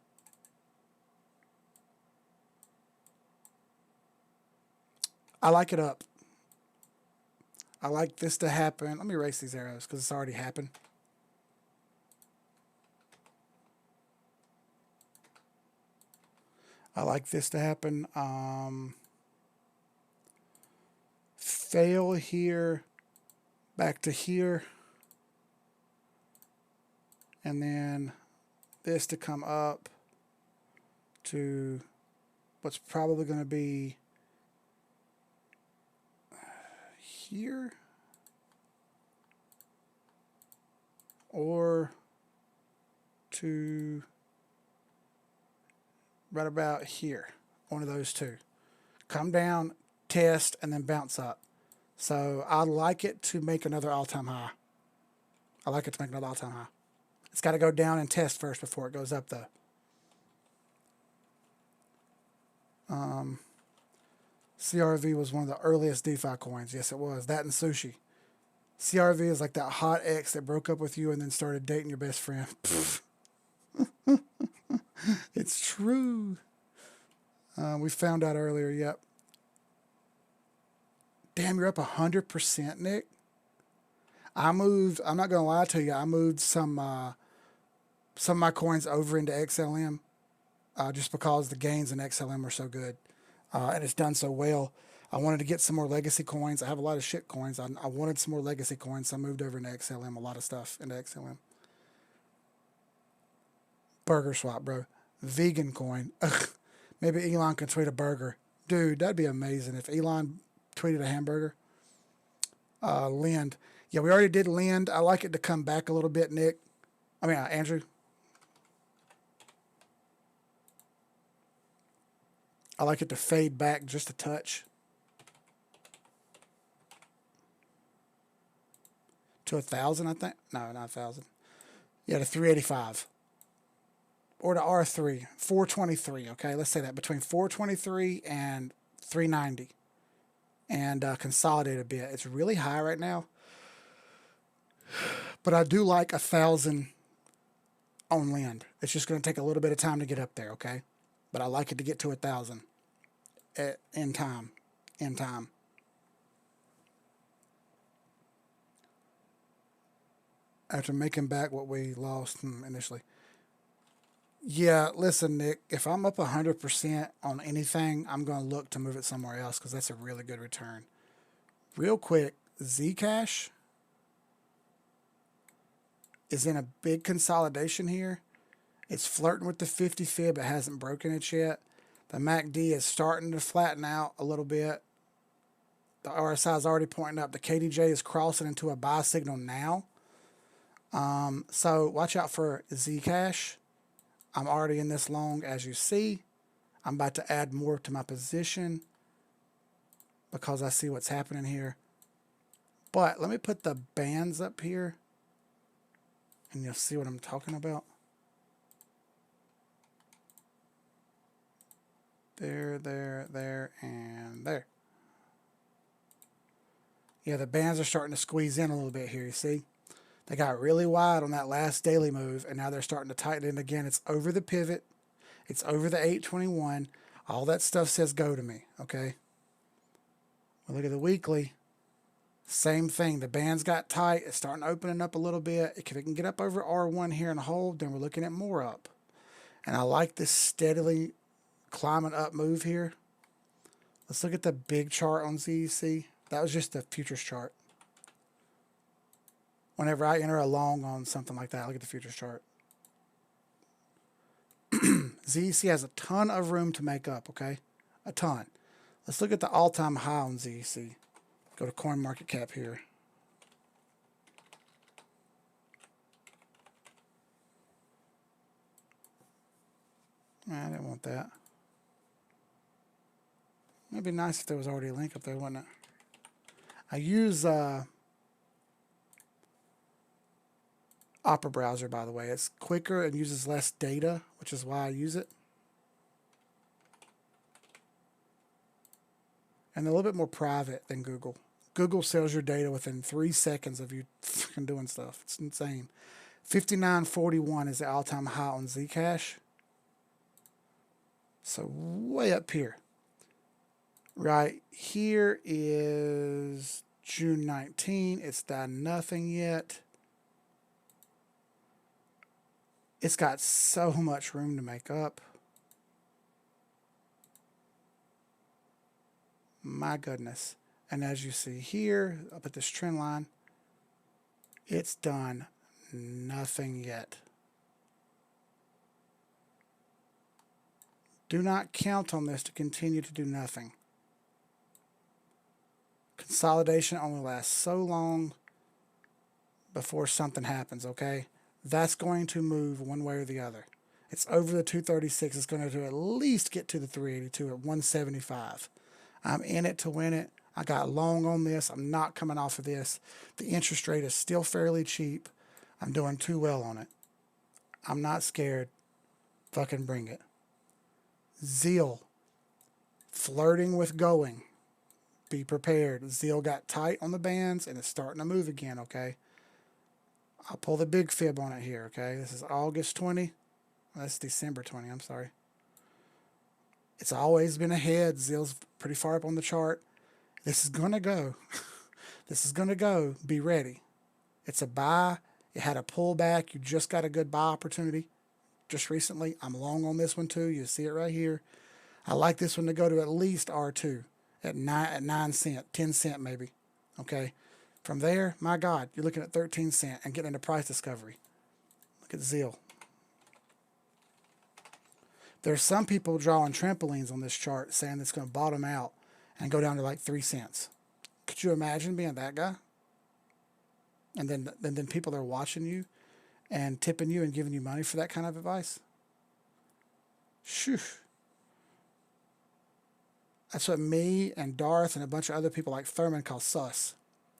I like it up. I like this to happen. Let me erase these arrows because it's already happened. I like this to happen. Fail here, back to here, and then this to come up to what's probably going to be here or to right about here. One of those two. Come down, test, and then bounce up. So I like it to make another all-time high. I like it to make another all-time high. It's got to go down and test first before it goes up, though. CRV was one of the earliest DeFi coins. Yes, it was. That and sushi. CRV is like that hot ex that broke up with you and then started dating your best friend. It's true. We found out earlier, yep. Damn, you're up 100%, Nick. I'm not going to lie to you, I moved some of my coins over into XLM just because the gains in XLM are so good. And it's done so well. I wanted to get some more legacy coins. I have a lot of shit coins. I wanted some more legacy coins, so I moved over into XLM, a lot of stuff into XLM. Burger swap, bro. Vegan coin. Ugh. Maybe Elon can tweet a burger. Dude, that'd be amazing if Elon tweeted a hamburger. Lind. Yeah, we already did Lind. I like it to come back a little bit, Nick. Andrew. I like it to fade back just a touch. To 1,000, I think. No, not 1,000. Yeah, the 385 or the R3, 423. Okay, let's say that between 423 and 390, and consolidate a bit. It's really high right now, but I do like 1,000 on land. It's just going to take a little bit of time to get up there. Okay, but I like it to get to 1,000 in time. In time. After making back what we lost initially. Yeah, listen, Nick, if I'm up 100% on anything, I'm going to look to move it somewhere else because that's a really good return. Real quick, Zcash is in a big consolidation here. It's flirting with the 50 fib, but hasn't broken it yet. The MACD is starting to flatten out a little bit. The RSI is already pointing up. The KDJ is crossing into a buy signal now. So watch out for Zcash. I'm already in this long, as you see. I'm about to add more to my position because I see what's happening here. But let me put the bands up here, and you'll see what I'm talking about. There, and there. Yeah, the bands are starting to squeeze in a little bit here, you see? They got really wide on that last daily move, and now they're starting to tighten in again. It's over the pivot. It's over the 821. All that stuff says go to me, okay? Well, look at the weekly. Same thing. The band's got tight. It's starting opening up a little bit. If it can get up over R1 here and hold, then we're looking at more up. And I like this steadily climbing up move here. Let's look at the big chart on ZEC. That was just the futures chart. Whenever I enter a long on something like that, look at the futures chart. ZEC has a ton of room to make up, okay? A ton. Let's look at the all-time high on ZEC. Go to CoinMarketCap here. I didn't want that. It'd be nice if there was already a link up there, wouldn't it? I use Opera browser, by the way. It's quicker and uses less data, which is why I use it. And they're a little bit more private than Google. Google sells your data within 3 seconds of you doing stuff. It's insane. 59.41 is the all-time high on Zcash. So way up here. Right here is June 19. It's done nothing yet. It's got so much room to make up. My goodness. And as you see here, up at this trend line, it's done nothing yet. Do not count on this to continue to do nothing. Consolidation only lasts so long before something happens, okay? That's going to move one way or the other. It's over the 236. It's going to at least get to the 382 at 175. I'm in it to win it. I got long on this. I'm not coming off of this. The interest rate is still fairly cheap. I'm doing too well on it. I'm not scared. Fucking bring it. Zeal. Flirting with going. Be prepared. Zeal got tight on the bands and it's starting to move again, okay? I'll pull the big fib on it here, okay? This is August 20. That's December 20, I'm sorry. It's always been ahead. Zeal's pretty far up on the chart. This is going to go. This is going to go. Be ready. It's a buy. It had a pullback. You just got a good buy opportunity just recently. I'm long on this one too. You see it right here. I like this one to go to at least R2 at 9 cents, 10 cent maybe. Okay. From there, my God, you're looking at 13 cent and getting into price discovery. Look at Zeal. There's some people drawing trampolines on this chart saying it's going to bottom out and go down to like 3 cents. Could you imagine being that guy? And then people are watching you and tipping you and giving you money for that kind of advice? Shoo. That's what me and Darth and a bunch of other people like Thurman call sus.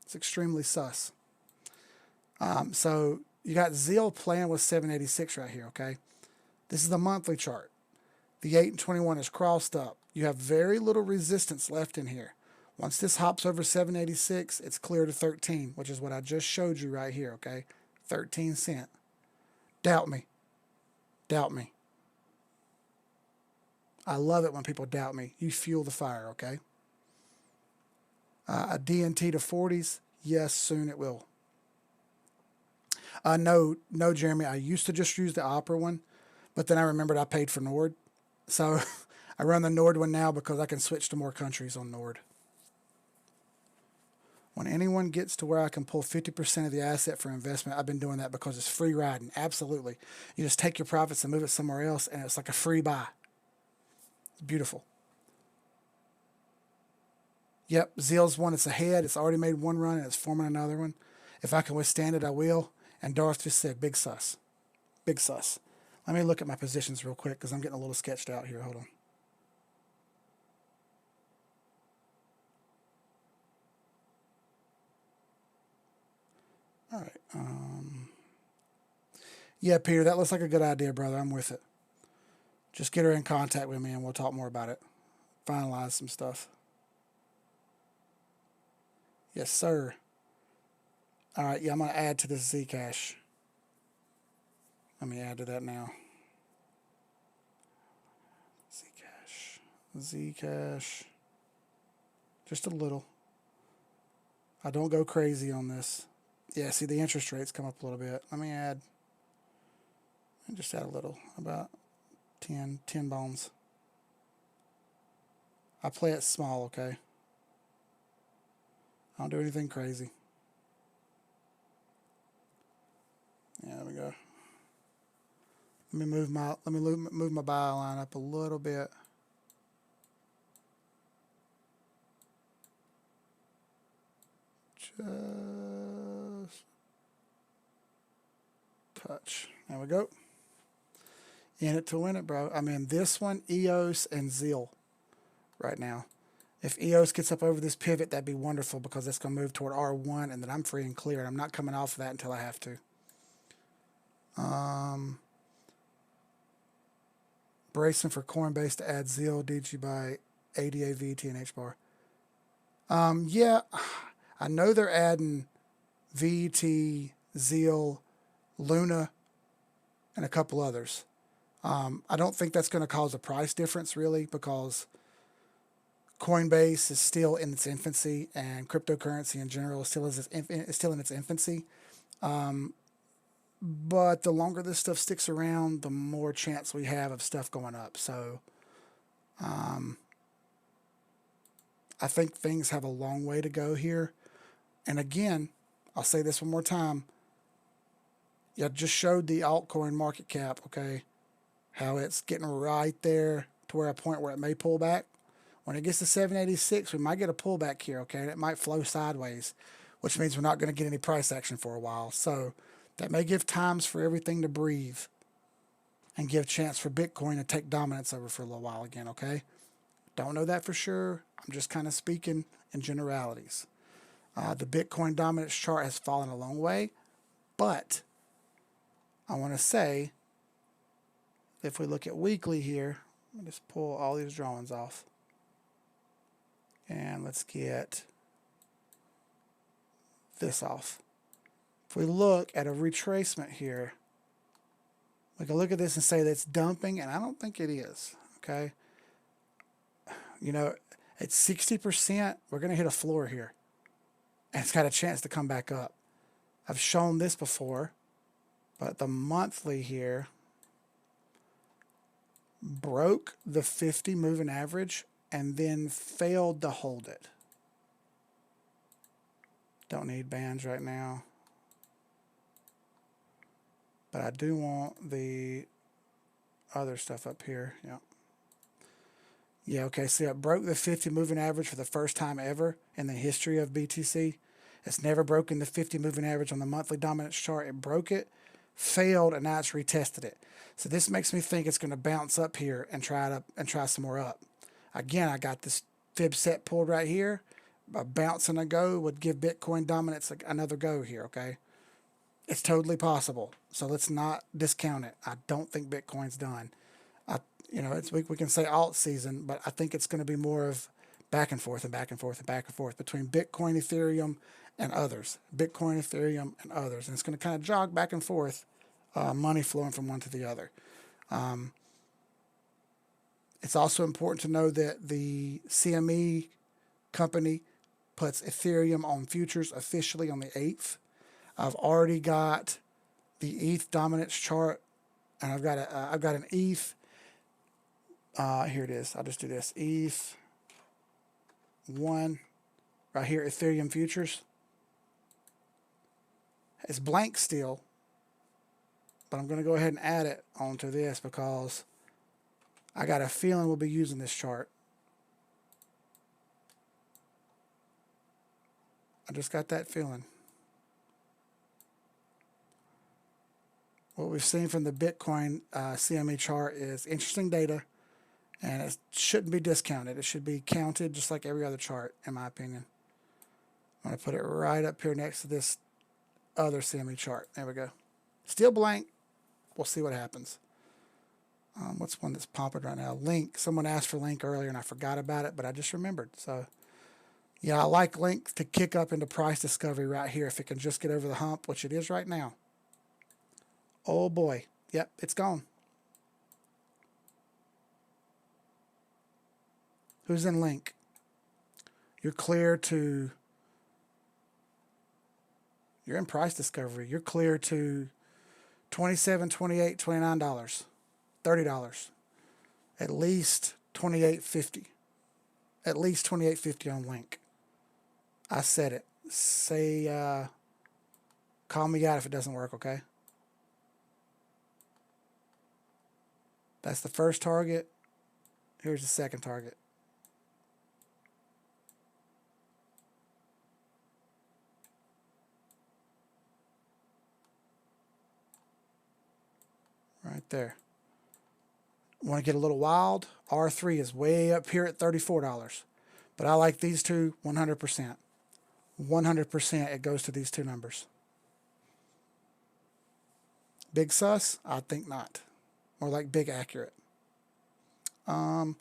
It's extremely sus. So you got Zeal playing with 786 right here, okay? This is the monthly chart. The 8 and 21 is crossed up. You have very little resistance left in here. Once this hops over 786, it's clear to 13, which is what I just showed you right here, okay? 13 cent. Doubt me. Doubt me. I love it when people doubt me. You fuel the fire, okay? A DNT to 40s, yes, soon it will. No, Jeremy, I used to just use the Opera one, but then I remembered I paid for Nord. So I run the Nord one now because I can switch to more countries on Nord. When anyone gets to where I can pull 50% of the asset for investment, I've been doing that because it's free riding. Absolutely. You just take your profits and move it somewhere else, and it's like a free buy. It's beautiful. Yep, Zeal's one. It's ahead. It's already made one run, and it's forming another one. If I can withstand it, I will. And Darth just said, big sus. Big sus. Let me look at my positions real quick because I'm getting a little sketched out here. Hold on. All right. Yeah, Peter, that looks like a good idea, brother. I'm with it. Just get her in contact with me and we'll talk more about it. Finalize some stuff. Yes, sir. All right, yeah, I'm going to add to this Zcash. Let me add to that now. Zcash. Just a little. I don't go crazy on this. Yeah, see, the interest rates come up a little bit. Let me just add a little, about 10 bones. I play it small, okay? I don't do anything crazy. Yeah, there we go. Let me move my buy line up a little bit. Just touch. There we go. In it to win it, bro. I'm in this one, EOS and Zeal right now. If EOS gets up over this pivot, that'd be wonderful because it's going to move toward R1 and then I'm free and clear. And I'm not coming off of that until I have to. Bracing for Coinbase to add Zeal, DG by ADA, VT, and H bar. Yeah, I know they're adding VT, Zeal, Luna, and a couple others. I don't think that's going to cause a price difference really because Coinbase is still in its infancy and cryptocurrency in general is still in its infancy. But the longer this stuff sticks around, the more chance we have of stuff going up. So I think things have a long way to go here. And again, I'll say this one more time. I just showed the altcoin market cap, okay? How it's getting right there to where a point where it may pull back. When it gets to 786, we might get a pullback here, okay? And it might flow sideways, which means we're not going to get any price action for a while. So that may give times for everything to breathe and give chance for Bitcoin to take dominance over for a little while again, okay? Don't know that for sure. I'm just kind of speaking in generalities. The Bitcoin dominance chart has fallen a long way, but I want to say, if we look at weekly here, let me just pull all these drawings off. And let's get this off. If we look at a retracement here, we can look at this and say that it's dumping, and I don't think it is, okay? You know, at 60%, we're going to hit a floor here. And it's got a chance to come back up. I've shown this before, but the monthly here broke the 50 moving average and then failed to hold it. Don't need bands right now. But I do want the other stuff up here. Yeah. Yeah, okay, see, it broke the 50 moving average for the first time ever in the history of BTC. It's never broken the 50 moving average on the monthly dominance chart. It broke it, failed, and now it's retested it. So this makes me think it's going to bounce up here and try some more up. Again, I got this fib set pulled right here. A bounce and a go would give Bitcoin dominance another go here, okay? It's totally possible. So let's not discount it. I don't think Bitcoin's done. I, we can say alt season, but I think it's going to be more of back and forth and back and forth and back and forth between Bitcoin, Ethereum, and others. Bitcoin, Ethereum, and others. And it's going to kind of jog back and forth, money flowing from one to the other. It's also important to know that the CME company puts Ethereum on futures officially on the 8th. I've already got the ETH dominance chart, and I've got an ETH. Here it is. I'll just do this. ETH 1 right here, Ethereum futures. It's blank still, but I'm going to go ahead and add it onto this because I got a feeling we'll be using this chart. I just got that feeling. What we've seen from the Bitcoin CME chart is interesting data, and it shouldn't be discounted. It should be counted just like every other chart, in my opinion. I'm going to put it right up here next to this other CME chart. There we go. Still blank. We'll see what happens. What's one that's popping right now? Link. Someone asked for Link earlier, and I forgot about it, but I just remembered. So, yeah, I like Link to kick up into price discovery right here if it can just get over the hump, which it is right now. Oh, boy. Yep, it's gone. Who's in Link? You're clear to... You're in price discovery. You're clear to $27, $28, $29, $30. At least $28.50. At least $28.50 on Link. I said it. Say, call me out if it doesn't work, okay? That's the first target. Here's the second target. Right there. Want to get a little wild? R3 is way up here at $34. But I like these two 100%. 100% it goes to these two numbers. Big sus? I think not. More like big accurate. What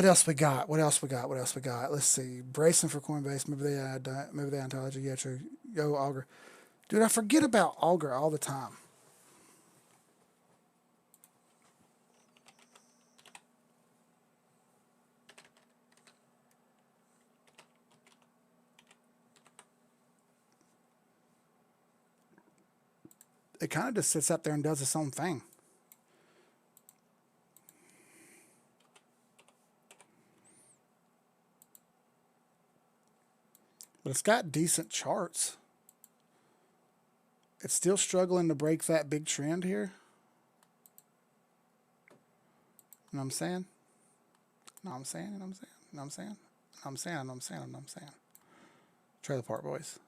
else we got? Let's see. Bracing for Coinbase. Maybe they ontology. Yeah, true. Yo, Augur. Dude, I forget about Augur all the time. It kind of just sits up there and does its own thing. But it's got decent charts. It's still struggling to break that big trend here. You know what I'm saying? You know what I'm saying? You know what I'm saying? You know what I'm saying? You know what I'm saying? You know what I'm saying? Trailer Park Boys.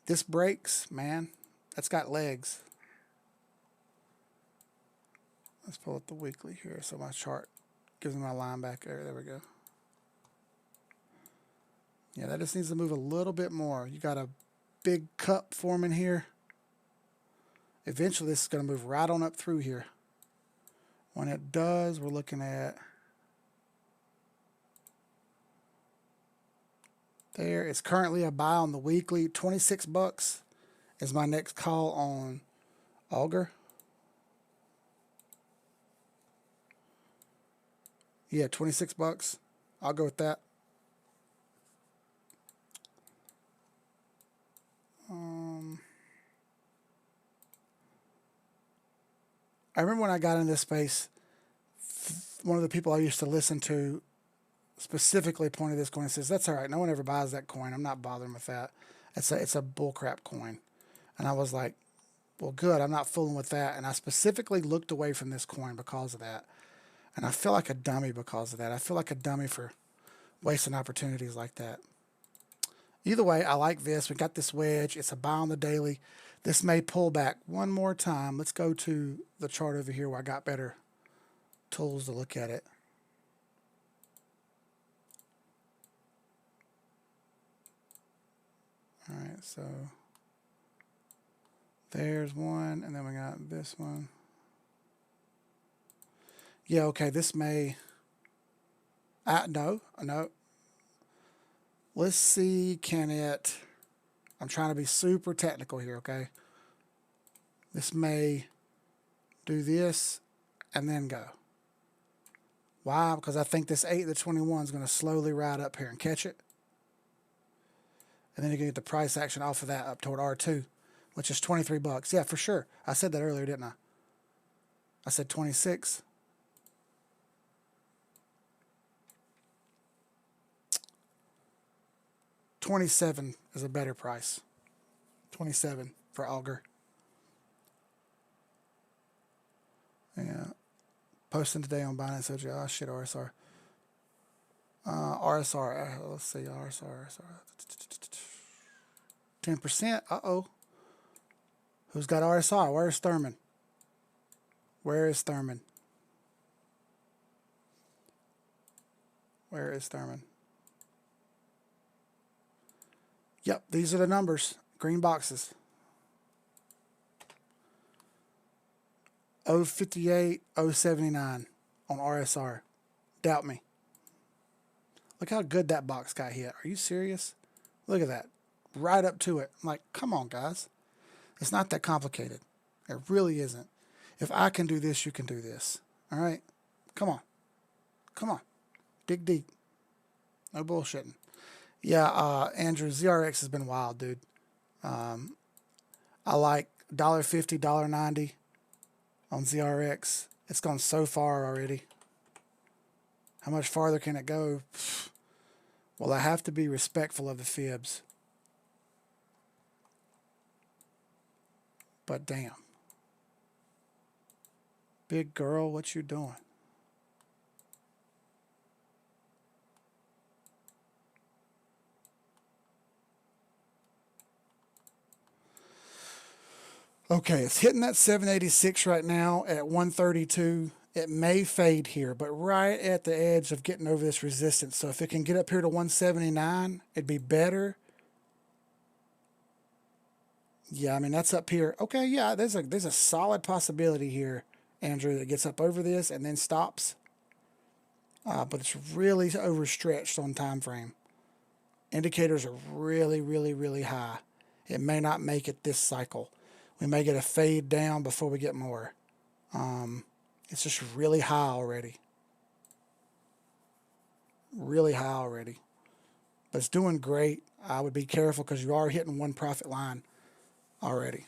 This breaks, man. That's got legs. Let's pull up the weekly here so my chart gives me my line back there. There we go. Yeah, that just needs to move a little bit more. You got a big cup forming here. Eventually, this is going to move right on up through here. When it does, we're looking at there. It's currently a buy on the weekly. 26 bucks is my next call on Augur. Yeah, 26 bucks. I'll go with that. I remember when I got in this space, one of the people I used to listen to specifically pointed this coin and says, "That's all right. No one ever buys that coin. I'm not bothering with that. It's a bullcrap coin." And I was like, "Well, good. I'm not fooling with that." And I specifically looked away from this coin because of that. And I feel like a dummy because of that. I feel like a dummy for wasting opportunities like that. Either way, I like this. We got this wedge. It's a buy on the daily. This may pull back one more time. Let's go to the chart over here where I got better tools to look at it. All right, so there's one, and then we got this one. Yeah, okay, this may... no. Let's see, can it... I'm trying to be super technical here, okay? This may do this and then go. Why? Because I think this 8 to 21 is going to slowly ride up here and catch it. And then you can get the price action off of that up toward R2, which is 23 bucks. Yeah, for sure. I said that earlier, didn't I? I said 26. $27 is a better price. 27 for auger. Yeah. Posting today on Binance OG. Oh shit, RSR. RSR. Let's see. RSR. 10%. Uh-oh. Who's got RSR? Where's Thurman? Where is Thurman? Where is Thurman? Yep, these are the numbers. Green boxes. 058, 079 on RSR. Doubt me. Look how good that box got hit. Are you serious? Look at that. Right up to it. I'm like, come on, guys. It's not that complicated. It really isn't. If I can do this, you can do this. All right? Come on. Come on. Dig deep. No bullshitting. Yeah, Andrew, ZRX has been wild, dude. I like $1.50, $1.90 on ZRX. It's gone so far already. How much farther can it go? Well, I have to be respectful of the fibs. But damn. Big girl, what you doing? Okay, it's hitting that 786 right now at 132. It may fade here, but right at the edge of getting over this resistance. So if it can get up here to 179, it'd be better. Yeah, I mean, that's up here. Okay, yeah, there's a solid possibility here, Andrew, that gets up over this and then stops. But it's really overstretched on time frame. Indicators are really, really, really high. It may not make it this cycle. We may get a fade down before we get more. It's just really high already. Really high already. But it's doing great. I would be careful because you are hitting one profit line already.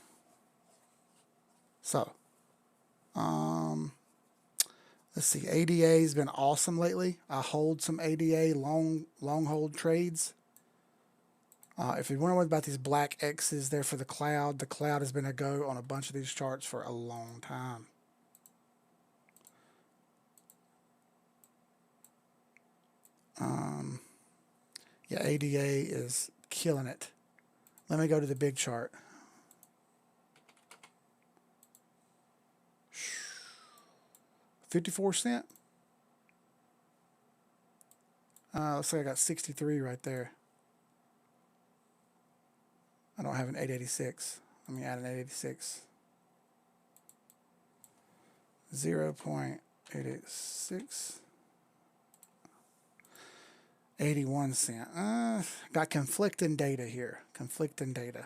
So, let's see. ADA has been awesome lately. I hold some ADA long hold trades. If you're wondering about these black X's there for the cloud has been a go on a bunch of these charts for a long time. Yeah, ADA is killing it. Let me go to the big chart. $0.54. Looks like I got 63 right there. I don't have an 886. Let me add an 886. 0.886. 81 cents. Got conflicting data here. Conflicting data.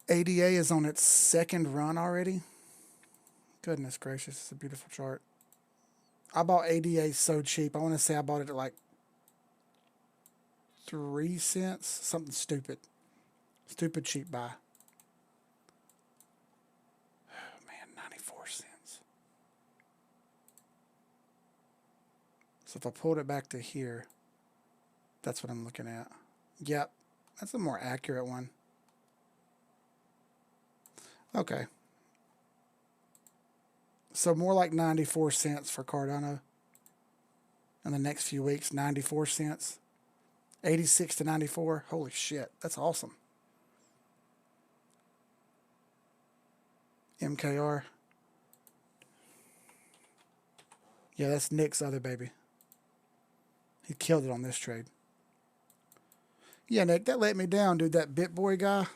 ADA is on its second run already. Goodness gracious, it's a beautiful chart. I bought ADA so cheap. I want to say I bought it at like 3 cents. Something stupid. Stupid cheap buy. Oh, man, 94 cents. So if I pulled it back to here, that's what I'm looking at. Yep, that's a more accurate one. Okay. So more like 94 cents for Cardano in the next few weeks. 94 cents. 86 to 94. Holy shit, that's awesome. MKR. Yeah, that's Nick's other baby. He killed it on this trade. Yeah, Nick, that let me down, dude. That BitBoy guy.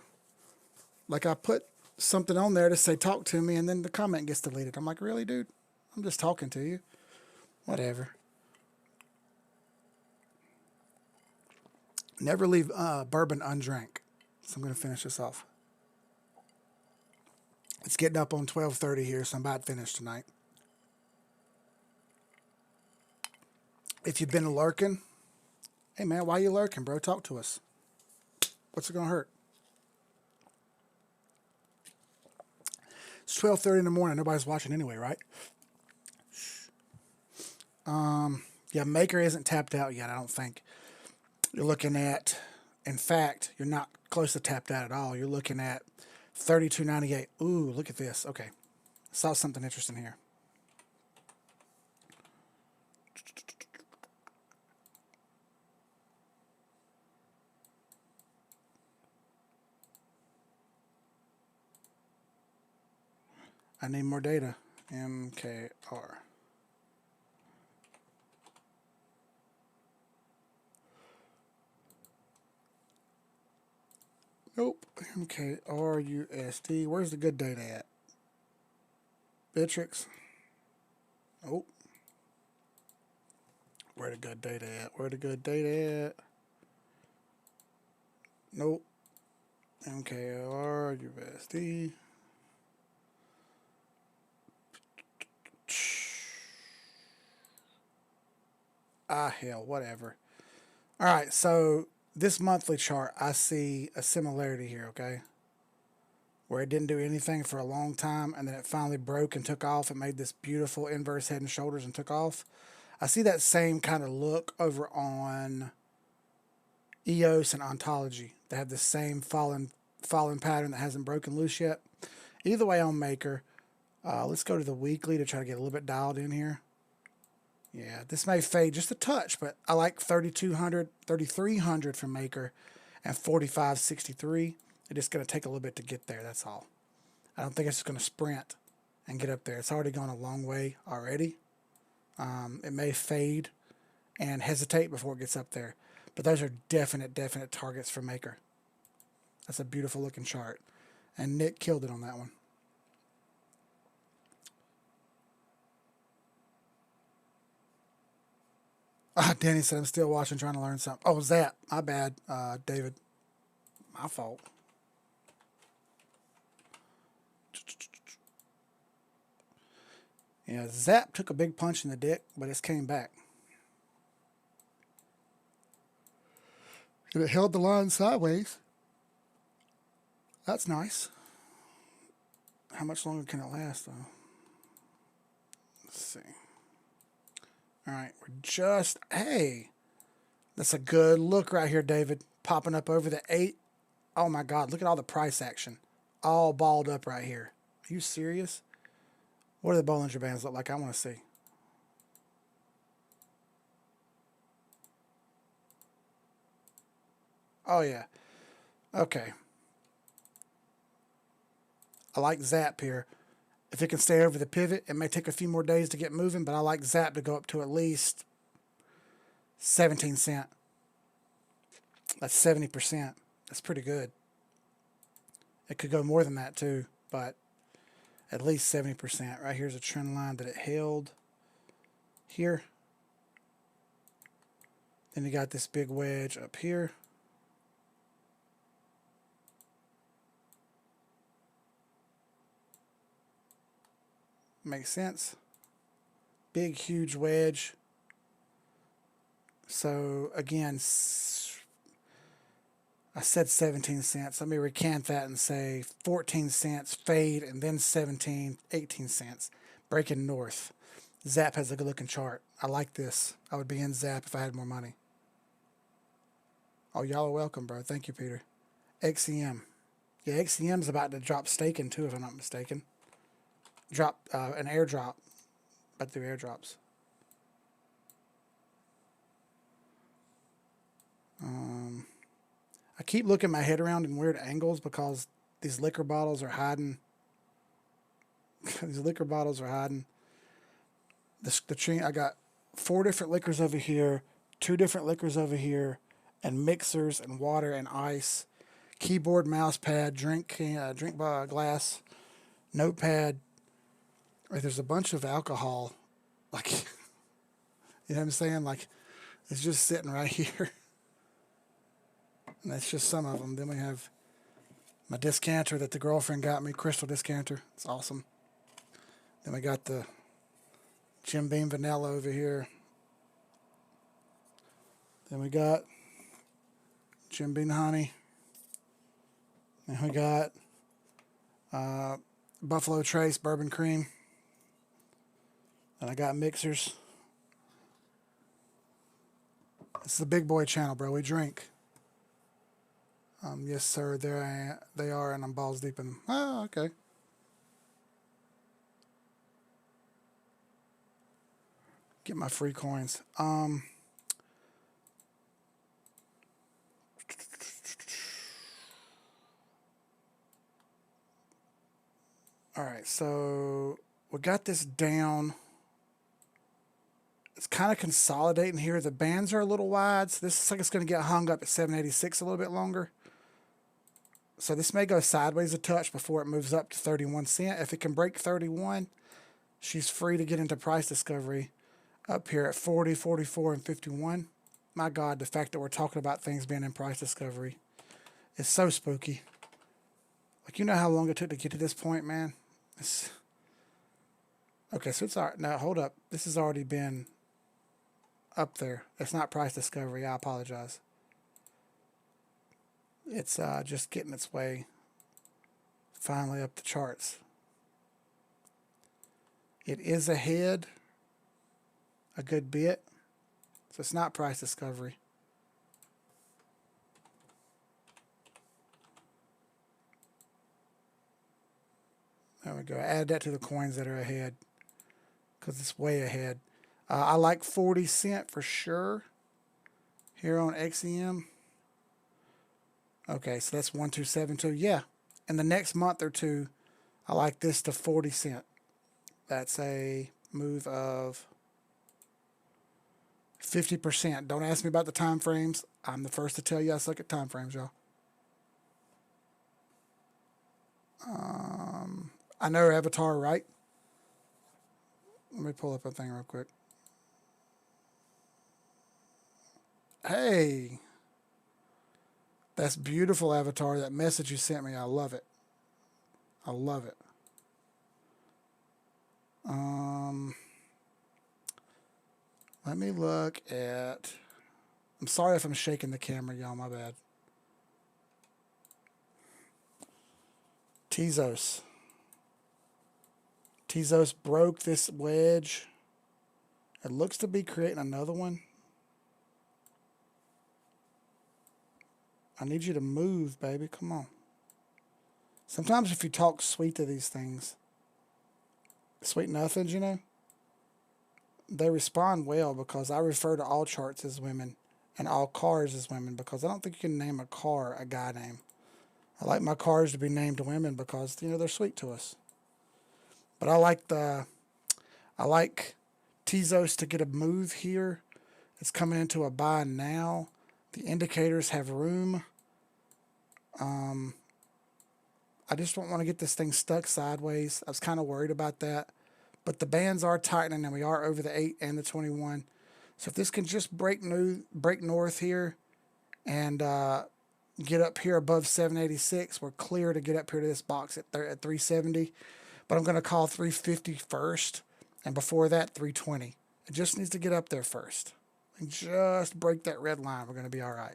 Like, I put something on there to say talk to me, and then the comment gets deleted. I'm like, really, dude? I'm just talking to you. Whatever. Never leave bourbon undrank. So I'm going to finish this off. It's getting up on 12:30 here, so I'm about finished tonight. If you've been lurking, hey, man, why you lurking, bro? Talk to us. What's it going to hurt? It's 12:30 in the morning. Nobody's watching anyway, right? Yeah, Maker isn't tapped out yet, I don't think. You're looking at, in fact, you're not close to tapped out at all. You're looking at 32.98. Ooh, look at this. Okay. Saw something interesting here. I need more data. MKR. Nope. MKRUSD. Where's the good data at? Bitrix. Nope. Where the good data at? Where the good data at? Nope. MKRUSD. Ah, hell, whatever. All right, so this monthly chart, I see a similarity here, okay? Where it didn't do anything for a long time, and then it finally broke and took off. It made this beautiful inverse head and shoulders and took off. I see that same kind of look over on EOS and Ontology. They have the same fallen pattern that hasn't broken loose yet. Either way on Maker, let's go to the weekly to try to get a little bit dialed in here. Yeah, this may fade just a touch, but I like 3,200, 3,300 from Maker and 45.63. It's just going to take a little bit to get there, that's all. I don't think it's just going to sprint and get up there. It's already gone a long way already. It may fade and hesitate before it gets up there. But those are definite targets for Maker. That's a beautiful looking chart. And Nick killed it on that one. Danny said, I'm still watching, trying to learn something. Oh, Zap. My bad, David. My fault. Yeah, Zap took a big punch in the dick, but it's came back. And it held the line sideways. That's nice. How much longer can it last, though? Let's see. All right, we're just, hey, that's a good look right here, David. Popping up over the 8. Oh, my God, look at all the price action. All balled up right here. Are you serious? What do the Bollinger Bands look like? I want to see. Oh, yeah. Okay. I like Zap here. If it can stay over the pivot, it may take a few more days to get moving, but I like Zap to go up to at least 17 cent. That's 70%. That's pretty good. It could go more than that too, but at least 70%. Right here's a trend line that it held here. Then you got this big wedge up here. Makes sense. Big, huge wedge. So again, I said 17 cents. Let me recant that and say 14 cents, fade, and then 17, 18 cents. Breaking north. Zap has a good looking chart. I like this. I would be in Zap if I had more money. Oh, y'all are welcome, bro. Thank you, Peter. XCM. Yeah, XCM's about to drop staking too, if I'm not mistaken. Drop an airdrop. About to do airdrops. I keep looking my head around in weird angles because these liquor bottles are hiding. These liquor bottles are hiding. The chain, I got 4 different liquors over here, 2 different liquors over here, and mixers and water and ice, keyboard, mouse pad, drink glass, notepad. Like, there's a bunch of alcohol, like you know what I'm saying? Like, it's just sitting right here, and that's just some of them. Then we have my descanter that the girlfriend got me, crystal descanter. It's awesome. Then we got the Jim Beam vanilla over here. Then we got Jim Beam honey. Then we got Buffalo Trace bourbon cream. And I got mixers. It's the big boy channel, bro. We drink. Yes, sir. They are, and I'm balls deep in them. Oh, okay. Get my free coins. All right, so we got this down. It's kind of consolidating here. The bands are a little wide, so this looks like it's going to get hung up at 786 a little bit longer. So this may go sideways a touch before it moves up to 31 cents. If it can break 31, she's free to get into price discovery up here at 40, 44, and 51. My God, the fact that we're talking about things being in price discovery is so spooky. Like, you know how long it took to get to this point, man? Okay, so it's all right. Now, hold up. This has already been up there. It's not price discovery. I apologize. It's just getting its way finally up the charts. It is ahead a good bit, so it's not price discovery. There we go. Add that to the coins that are ahead because it's way ahead. I like 40 cent for sure here on XEM. Okay, so that's 1272. Yeah, in the next month or two, I like this to 40 cent. That's a move of 50%. Don't ask me about the time frames. I'm the first to tell you I suck at time frames, y'all. I know her avatar, right? Let me pull up a thing real quick. Hey, that's beautiful, avatar. That message you sent me, I love it. I love it. Let me look at. I'm sorry if I'm shaking the camera, y'all. My bad. Tezos. Tezos broke this wedge. It looks to be creating another one. I need you to move, baby. Come on. Sometimes if you talk sweet to these things, sweet nothings, you know, they respond well because I refer to all charts as women and all cars as women because I don't think you can name a car a guy name. I like my cars to be named women because, you know, they're sweet to us. But I like Tezos to get a move here. It's coming into a buy now. The indicators have room. I just don't want to get this thing stuck sideways. I was kind of worried about that. But the bands are tightening and we are over the 8 and the 21. So if this can just break north here and get up here above 786, we're clear to get up here to this box at 370. But I'm going to call 350 first. And before that, 320. It just needs to get up there first. And just break that red line. We're going to be all right.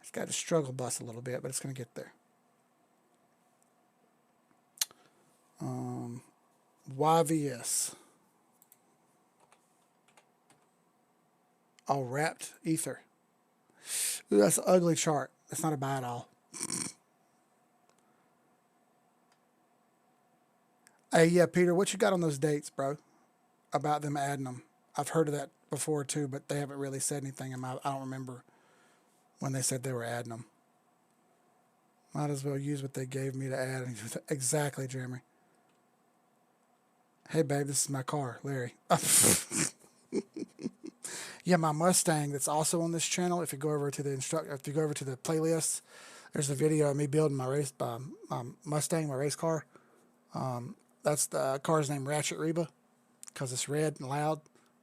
It's got to struggle bus a little bit, but it's going to get there. YVS. Oh, wrapped ether. Ooh, that's an ugly chart. That's not a buy at all. Hey, yeah, Peter, what you got on those dates, bro? About them adding them. I've heard of that before, too, but they haven't really said anything. I don't remember when they said they were adding them. Might as well use what they gave me to add. Exactly, Jeremy. Hey, babe, this is my car, Larry. Yeah, my Mustang that's also on this channel. If you go over to the if you go over to the playlist, there's a video of me building my my Mustang, my race car. That's the car's name Ratchet Reba because it's red and loud,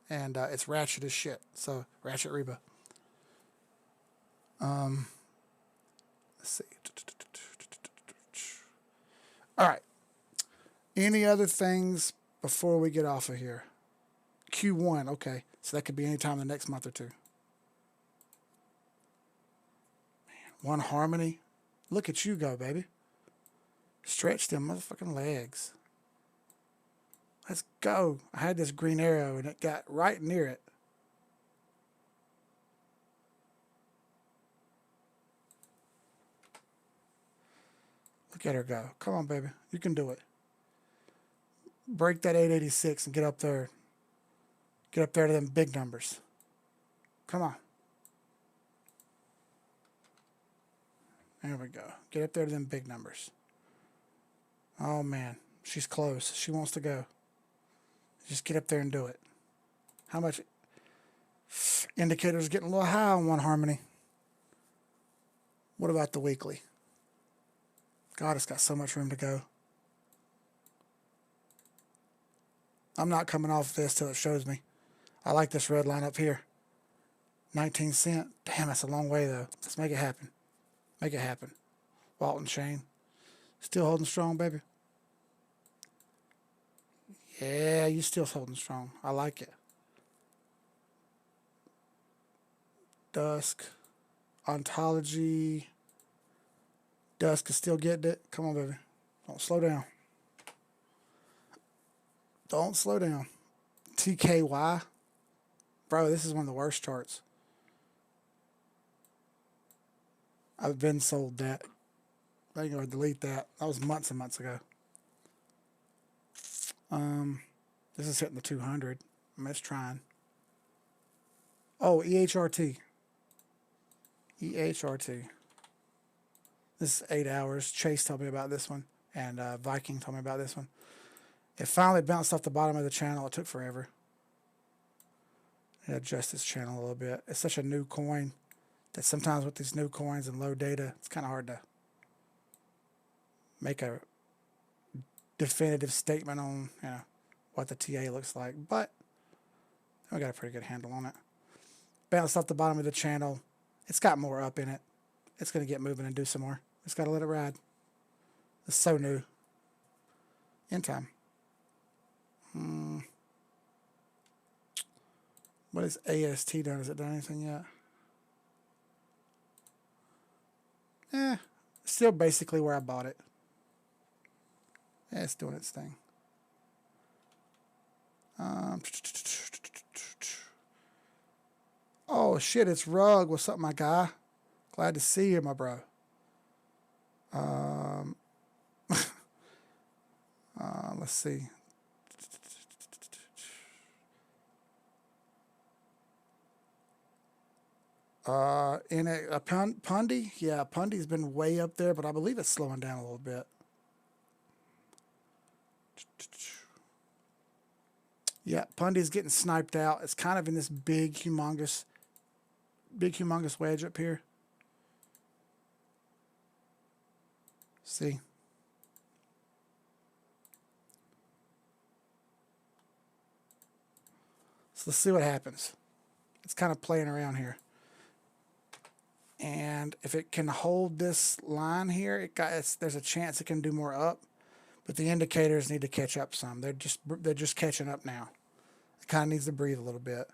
and it's ratchet as shit. So Ratchet Reba. Let's see. All right. Any other things before we get off of here? Q1, okay. So that could be any time in the next month or two. Man, One Harmony. Look at you go, baby. Stretch them motherfucking legs. Let's go. I had this green arrow and it got right near it. Look at her go. Come on, baby. You can do it. Break that 886 and get up there. Get up there to them big numbers. Come on. There we go. Get up there to them big numbers. Oh, man. She's close. She wants to go. Just get up there and do it. How much? Indicators getting a little high on One Harmony. What about the weekly? God, it's got so much room to go. I'm not coming off this till it shows me. I like this red line up here. 19 cent. Damn, that's a long way, though. Let's make it happen. Make it happen. Walton Shane. Still holding strong, baby. Yeah, you still holding strong. I like it. Dusk. Ontology. Dusk is still getting it. Come on, baby. Don't slow down. Don't slow down. TKY. Bro, this is one of the worst charts. I've been sold that. I ain't gonna delete that. That was months and months ago. This is hitting the 200. I'm just trying. Oh, EHRT. EHRT. This is 8 hours. Chase told me about this one, and Viking told me about this one. It finally bounced off the bottom of the channel. It took forever. Adjust this channel a little bit. It's such a new coin that sometimes with these new coins and low data, it's kind of hard to make a definitive statement on what the TA looks like. But we got a pretty good handle on it. Bounced off the bottom of the channel. It's got more up in it. It's going to get moving and do some more. Just got to let it ride. It's so new. In time. What is AST done? Has it done anything yet? Still basically where I bought it. Yeah, it's doing its thing. Oh shit, it's Rug. What's up, my guy? Glad to see you, my bro. Let's see. In a Pundy, yeah, Pundy's been way up there, but I believe it's slowing down a little bit. Yeah, Pundy's getting sniped out. It's kind of in this big, humongous wedge up here. See? So let's see what happens. It's kind of playing around here. And if it can hold this line here, there's a chance it can do more up. But the indicators need to catch up some. They're just catching up now. It kind of needs to breathe a little bit.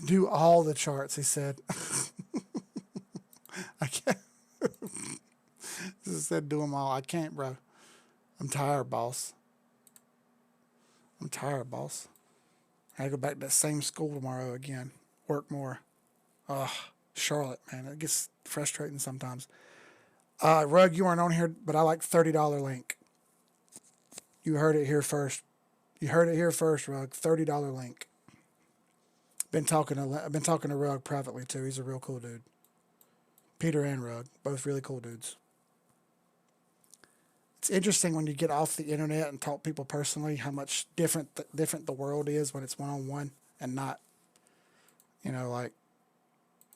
Do all the charts, he said. I can't. He said do them all. I can't, bro. I'm tired, boss. I'm tired, boss. I gotta go back to that same school tomorrow again. Work more. Ugh, Charlotte, man. It gets frustrating sometimes. Rug, you weren't on here, but I like $30 link. You heard it here first. You heard it here first, Rug. $30 link. I've been talking to Rug privately too. He's a real cool dude. Peter and Rug, both really cool dudes. It's interesting when you get off the internet and talk to people personally how much different the world is when it's one on one and not, like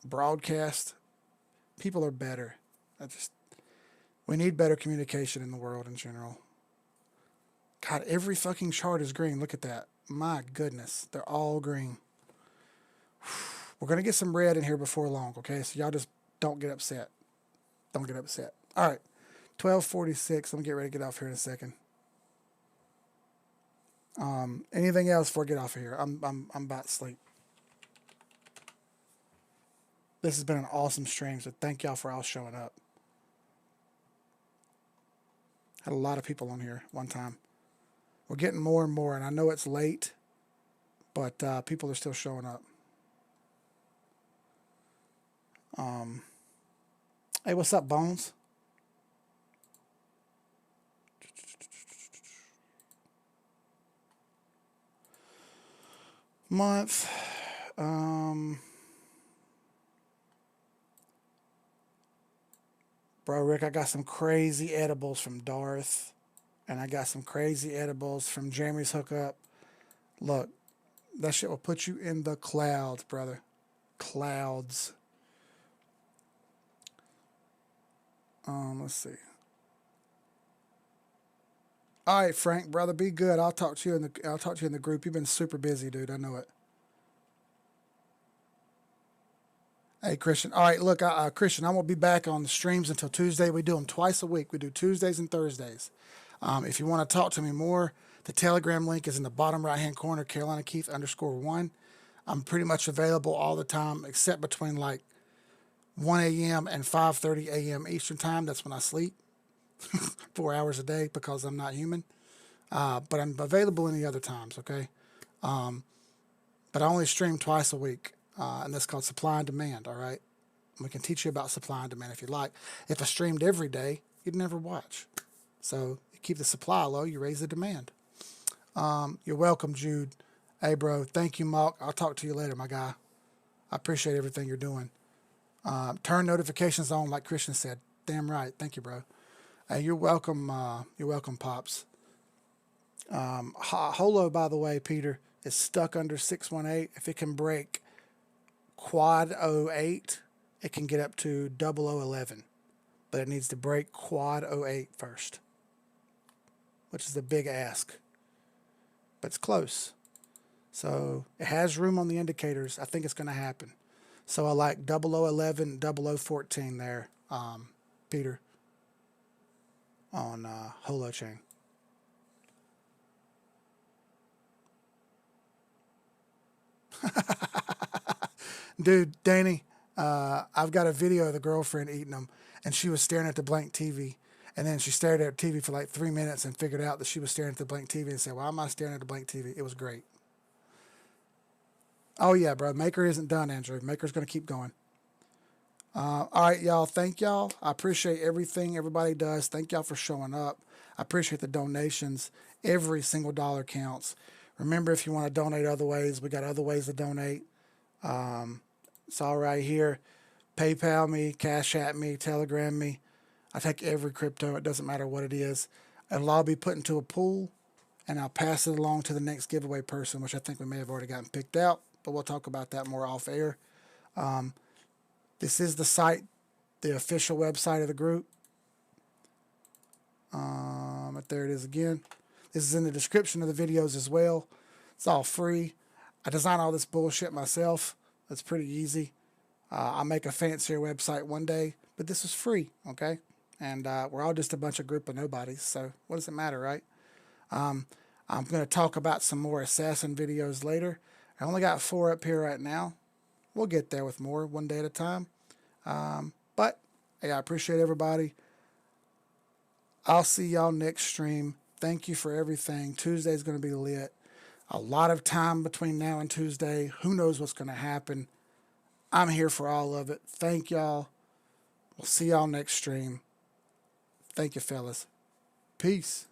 broadcast. People are better. We need better communication in the world in general. God, every fucking chart is green. Look at that. My goodness, they're all green. We're gonna get some red in here before long, okay? So y'all just don't get upset. Don't get upset. All right, 12:46. I'm gonna get ready to get off here in a second. Anything else before I get off of here? I'm about to sleep. This has been an awesome stream, so thank y'all for all showing up. Had a lot of people on here one time. We're getting more and more, and I know it's late, but people are still showing up. Hey, what's up, Bones? Month. Bro, Rick, I got some crazy edibles from Darth, and I got some crazy edibles from Jeremy's hookup. Look, that shit will put you in the clouds, brother. Clouds. Let's see. All right, Frank, brother, be good. I'll talk to you in the group. You've been super busy, dude. I know it. Hey, Christian. All right, look, Christian, I won't be back on the streams until Tuesday. We do them twice a week. We do Tuesdays and Thursdays. If you want to talk to me more, the Telegram link is in the bottom right-hand corner, Carolina Keith _1. I'm pretty much available all the time, except between like 1 a.m. and 5:30 a.m. Eastern time. That's when I sleep 4 hours a day because I'm not human. But I'm available any other times, okay? But I only stream twice a week, and that's called supply and demand, all right? We can teach you about supply and demand if you like. If I streamed every day, you'd never watch. So you keep the supply low, you raise the demand. You're welcome, Jude. Hey, bro, thank you, Mark. I'll talk to you later, my guy. I appreciate everything you're doing. Turn notifications on, like Christian said. Damn right. Thank you, bro. Hey, you're welcome. You're welcome, Pops. Holo, by the way, Peter, is stuck under 618. If it can break quad 08, it can get up to 0011. But it needs to break quad 08 first, which is a big ask. But it's close. So it has room on the indicators. I think it's going to happen. So I like 0011, 0014 there, Peter, on Holo Chain. Dude, Danny, I've got a video of the girlfriend eating them, and she was staring at the blank TV. And then she stared at TV for like 3 minutes and figured out that she was staring at the blank TV and said, why am I staring at the blank TV? It was great. Oh, yeah, bro. Maker isn't done, Andrew. Maker's going to keep going. All right, y'all. Thank y'all. I appreciate everything everybody does. Thank y'all for showing up. I appreciate the donations. Every single dollar counts. Remember, if you want to donate other ways, we got other ways to donate. It's all right here. PayPal me, Cash App me, Telegram me. I take every crypto. It doesn't matter what it is. It'll all be put into a pool, and I'll pass it along to the next giveaway person, which I think we may have already gotten picked out, but we'll talk about that more off air. This is the site, the official website of the group. There it is again. This is in the description of the videos as well. It's all free. I design all this bullshit myself. It's pretty easy. I'll make a fancier website one day, but this is free, okay? And we're all just a bunch of group of nobodies, so what does it matter, right? I'm going to talk about some more assassin videos later. I only got 4 up here right now. We'll get there with more one day at a time. But hey, I appreciate everybody. I'll see y'all next stream. Thank you for everything. Tuesday's going to be lit. A lot of time between now and Tuesday. Who knows what's going to happen? I'm here for all of it. Thank y'all. We'll see y'all next stream. Thank you, fellas. Peace.